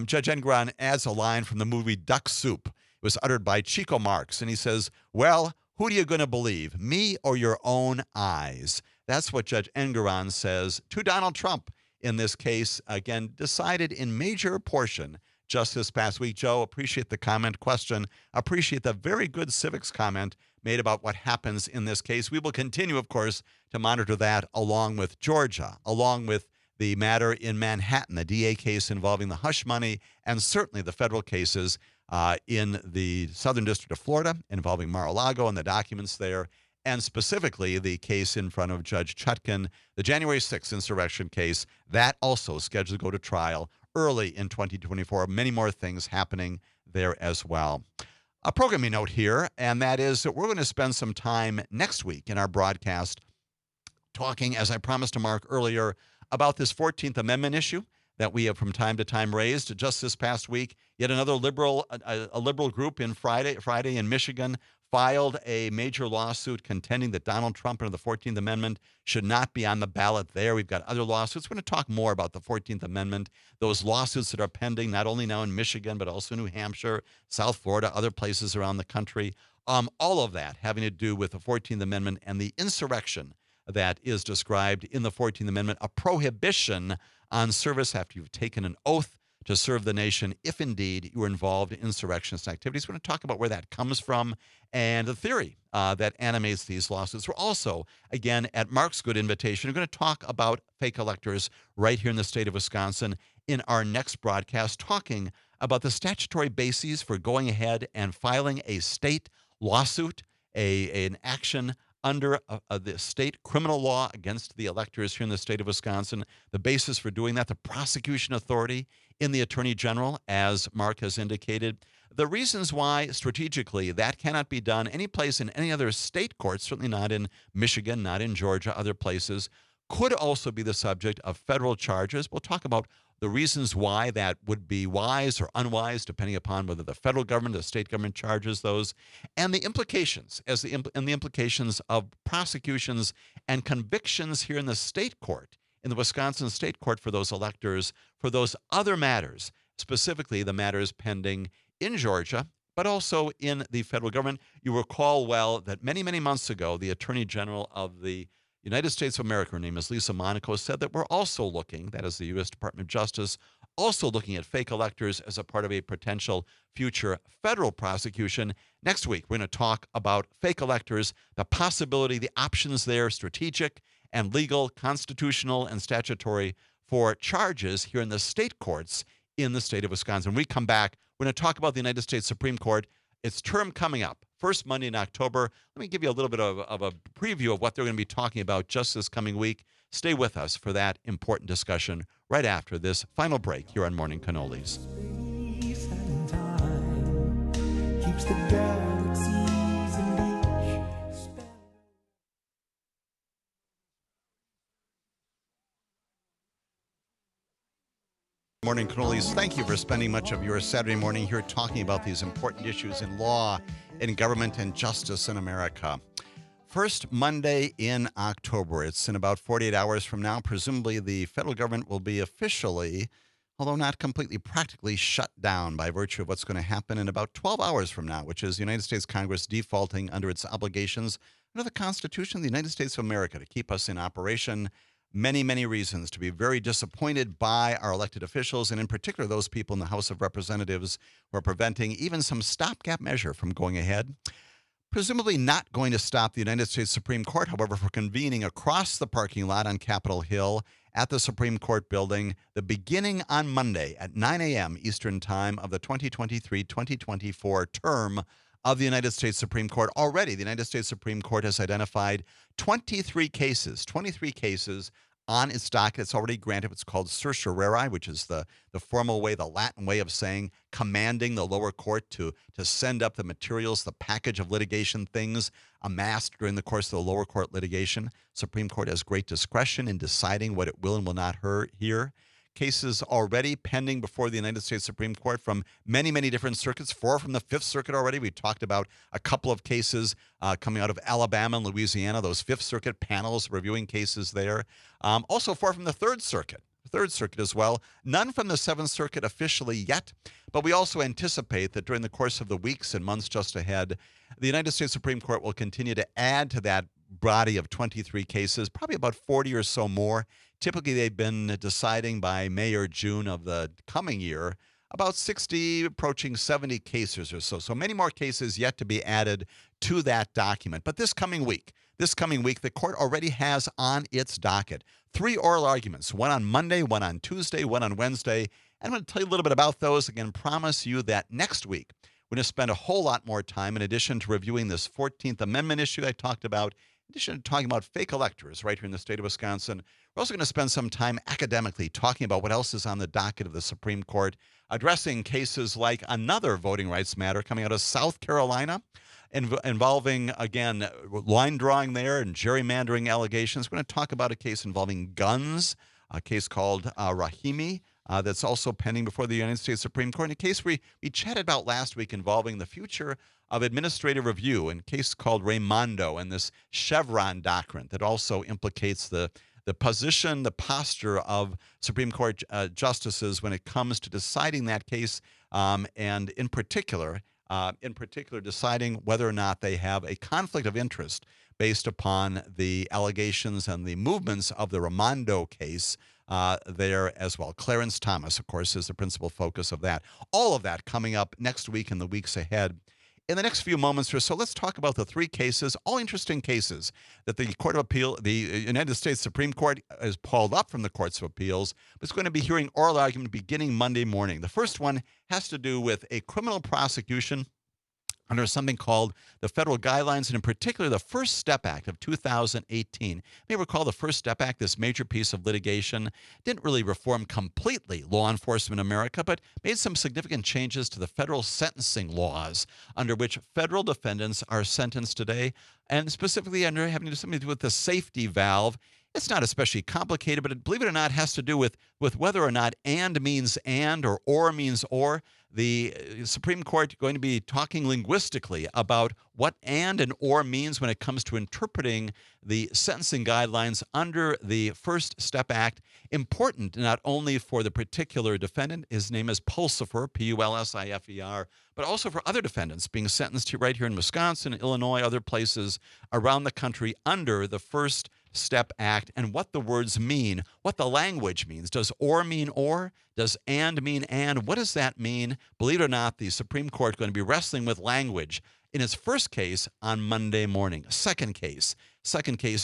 Judge Engoron adds a line from the movie Duck Soup. It was uttered by Chico Marx, and he says, well, who are you going to believe, me or your own eyes? That's what Judge Engoron says to Donald Trump in this case, again, decided in major portion just this past week. Joe, appreciate the comment question. Appreciate the very good civics comment made about what happens in this case. We will continue, of course, to monitor that along with Georgia, along with the matter in Manhattan, the DA case involving the hush money, and certainly the federal cases in the Southern District of Florida involving Mar-a-Lago and the documents there, and specifically the case in front of Judge Chutkan, the January 6th insurrection case, that also scheduled to go to trial early in 2024. Many more things happening there as well. A programming note here, and that is that we're going to spend some time next week in our broadcast talking, as I promised to Mark earlier, about this 14th Amendment issue that we have from time to time raised. Just this past week, yet another liberal group in Friday in Michigan filed a major lawsuit contending that Donald Trump under the 14th Amendment should not be on the ballot there. We've got other lawsuits. We're going to talk more about the 14th Amendment, those lawsuits that are pending, not only now in Michigan, but also New Hampshire, South Florida, other places around the country. All of that having to do with the 14th Amendment and the insurrection that is described in the 14th Amendment, a prohibition on service after you've taken an oath to serve the nation, if indeed you were involved in insurrectionist activities. We're going to talk about where that comes from and the theory that animates these lawsuits. We're also, again, at Mark's good invitation, we're going to talk about fake electors right here in the state of Wisconsin in our next broadcast, talking about the statutory bases for going ahead and filing a state lawsuit, an action under the state criminal law against the electors here in the state of Wisconsin, the basis for doing that, the prosecution authority in the Attorney General, as Mark has indicated, the reasons why strategically that cannot be done any place in any other state court, certainly not in Michigan, not in Georgia, other places, could also be the subject of federal charges. We'll talk about the reasons why that would be wise or unwise, depending upon whether the federal government or the state government charges those, and the implications, and the implications of prosecutions and convictions here in the state court, in the Wisconsin state court for those electors, for those other matters, specifically the matters pending in Georgia, but also in the federal government. You recall well that many, many months ago, the Attorney General of the United States of America, her name is Lisa Monaco, said that we're also looking, that is the U.S. Department of Justice, also looking at fake electors as a part of a potential future federal prosecution. Next week, we're going to talk about fake electors, the possibility, the options there, strategic and legal, constitutional and statutory, for charges here in the state courts in the state of Wisconsin. When we come back, we're going to talk about the United States Supreme Court. Its term coming up, first Monday in October. Let me give you a little bit of a preview of what they're going to be talking about just this coming week. Stay with us for that important discussion right after this final break here on Morning Cannolis. Space and time keeps the galaxies in each span. Morning, Cannolis. Thank you for spending much of your Saturday morning here talking about these important issues in law, in government, and justice in America. First Monday in October. It's in about 48 hours from now. Presumably, the federal government will be officially, although not completely, practically shut down by virtue of what's going to happen in about 12 hours from now, which is the United States Congress defaulting under its obligations under the Constitution of the United States of America to keep us in operation. Many, many reasons to be very disappointed by our elected officials, and in particular those people in the House of Representatives who are preventing even some stopgap measure from going ahead. Presumably not going to stop the United States Supreme Court, however, for convening across the parking lot on Capitol Hill at the Supreme Court building, the beginning on Monday at 9 a.m. Eastern Time of the 2023-2024 term of the United States Supreme Court. Already, the United States Supreme Court has identified 23 cases on its docket. It's already granted what's called certiorari, which is the formal way, the Latin way of saying commanding the lower court to send up the materials, the package of litigation things amassed during the course of the lower court litigation. Supreme Court has great discretion in deciding what it will and will not hear. Cases already pending before the United States Supreme Court from many, many different circuits, 4 from the Fifth Circuit already. We talked about a couple of cases coming out of Alabama and Louisiana, those Fifth Circuit panels reviewing cases there. Also 4 from the Third Circuit as well. None from the Seventh Circuit officially yet, but we also anticipate that during the course of the weeks and months just ahead, the United States Supreme Court will continue to add to that body of 23 cases, probably about 40 or so more. Typically, they've been deciding by May or June of the coming year about 60, approaching 70 cases or so. So many more cases yet to be added to that document. But this coming week, the court already has on its docket 3 oral arguments, one on Monday, one on Tuesday, one on Wednesday. And I'm going to tell you a little bit about those. Again, promise you that next week, we're going to spend a whole lot more time, in addition to reviewing this 14th Amendment issue I talked about, in addition to talking about fake electors right here in the state of Wisconsin. We're also going to spend some time academically talking about what else is on the docket of the Supreme Court, addressing cases like another voting rights matter coming out of South Carolina, involving, again, line drawing there and gerrymandering allegations. We're going to talk about a case involving guns, a case called Rahimi, that's also pending before the United States Supreme Court, and a case we chatted about last week involving the future of administrative review, in a case called Raimondo and this Chevron doctrine that also implicates the position, the posture of Supreme Court justices when it comes to deciding that case, and in particular deciding whether or not they have a conflict of interest based upon the allegations and the movements of the Raimondo case there as well. Clarence Thomas, of course, is the principal focus of that. All of that coming up next week and the weeks ahead. In the next few moments or so, let's talk about the three cases, all interesting cases, that the Court of Appeal, the United States Supreme Court has pulled up from the Courts of Appeals, but it's going to be hearing oral argument beginning Monday morning. The first one has to do with a criminal prosecution under something called the Federal Guidelines, and in particular, the First Step Act of 2018. You may recall the First Step Act, this major piece of litigation, didn't really reform completely law enforcement in America, but made some significant changes to the federal sentencing laws under which federal defendants are sentenced today, and specifically under having something to do with the safety valve. It's not especially complicated, but believe it or not, has to do with whether or not and means and or means or. The Supreme Court going to be talking linguistically about what and or means when it comes to interpreting the sentencing guidelines under the First Step Act. Important not only for the particular defendant, his name is Pulsifer, Pulsifer, but also for other defendants being sentenced right here in Wisconsin, Illinois, other places around the country under the First Step Act, and what the words mean, what the language means. Does or mean or? Does and mean and? What does that mean? Believe it or not, the Supreme Court is going to be wrestling with language in its first case on Monday morning. Second case,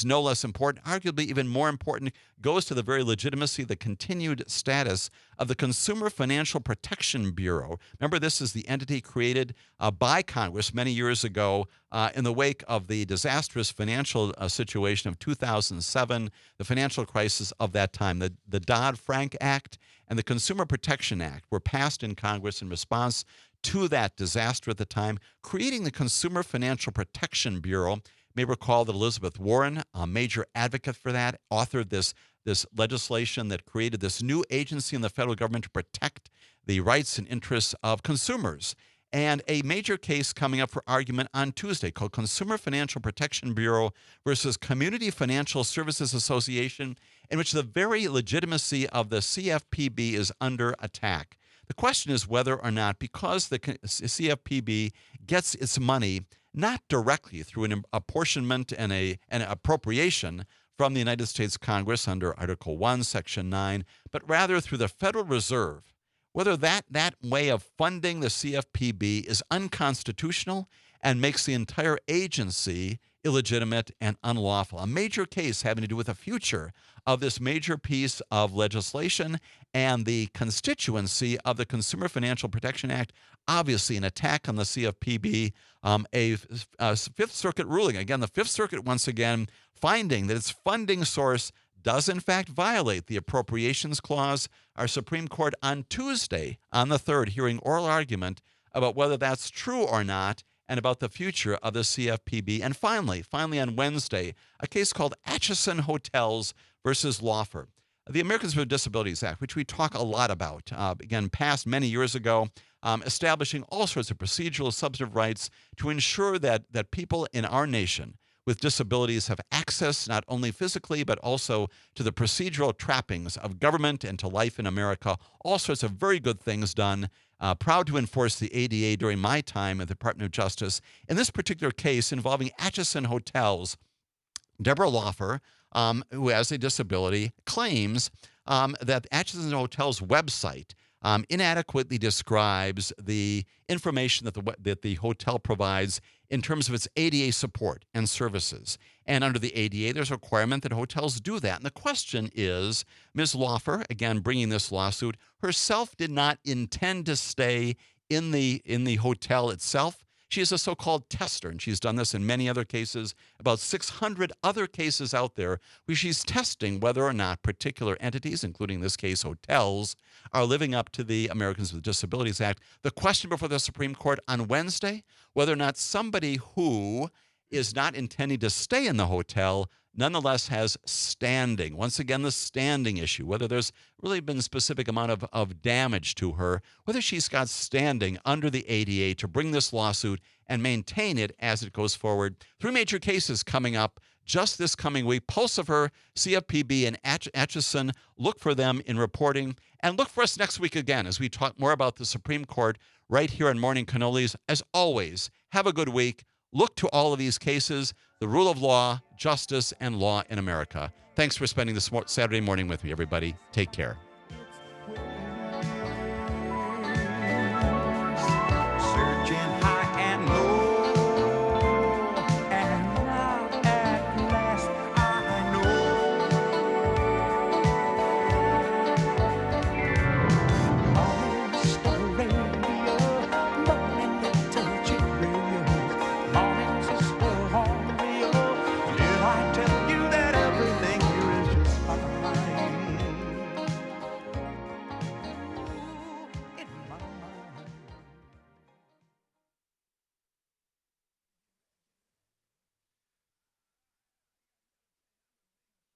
no less important, arguably even more important, goes to the very legitimacy, the continued status of the Consumer Financial Protection Bureau. Remember, this is the entity created by Congress many years ago in the wake of the disastrous financial situation of 2007, the financial crisis of that time. The Dodd-Frank Act and the Consumer Protection Act were passed in Congress in response to that disaster at the time, creating the Consumer Financial Protection Bureau. You may recall that Elizabeth Warren, a major advocate for that, authored this legislation that created this new agency in the federal government to protect the rights and interests of consumers. And a major case coming up for argument on Tuesday called Consumer Financial Protection Bureau versus Community Financial Services Association, in which the very legitimacy of the CFPB is under attack. The question is whether or not, because the CFPB gets its money not directly through an apportionment and an appropriation from the United States Congress under Article 1, Section 9, but rather through the Federal Reserve, whether that way of funding the CFPB is unconstitutional and makes the entire agency illegitimate and unlawful. A major case having to do with the future of this major piece of legislation and the constituency of the Consumer Financial Protection Act. Obviously, an attack on the CFPB, a Fifth Circuit ruling. Again, the Fifth Circuit once again finding that its funding source does in fact violate the Appropriations Clause. Our Supreme Court on Tuesday, on the 3rd, hearing oral argument about whether that's true or not, and about the future of the CFPB. And finally on Wednesday, a case called Atchison Hotels versus Lawfer. The Americans with Disabilities Act, which we talk a lot about, again, passed many years ago, establishing all sorts of procedural substantive rights to ensure that people in our nation with disabilities have access not only physically but also to the procedural trappings of government and to life in America. All sorts of very good things done. Proud to enforce the ADA during my time at the Department of Justice. In this particular case involving Atchison Hotels, Deborah Lawfer, who has a disability, claims that Atchison Hotels' website inadequately describes the information that the hotel provides in terms of its ADA support and services. And under the ADA, there's a requirement that hotels do that. And the question is, Ms. Lawfer, again, bringing this lawsuit, herself did not intend to stay in the hotel itself. She is a so-called tester, and she's done this in many other cases, about 600 other cases out there where she's testing whether or not particular entities, including in this case hotels, are living up to the Americans with Disabilities Act. The question before the Supreme Court on Wednesday, whether or not somebody who is not intending to stay in the hotel nonetheless has standing. Once again, the standing issue, whether there's really been a specific amount of damage to her, whether she's got standing under the ADA to bring this lawsuit and maintain it as it goes forward. 3 major cases coming up just this coming week. Pulsifer, CFPB, and Atchison. Look for them in reporting. And look for us next week again as we talk more about the Supreme Court right here on Morning Cannolis. As always, have a good week. Look to all of these cases, the rule of law, justice, and law in America. Thanks for spending this Saturday morning with me, everybody. Take care.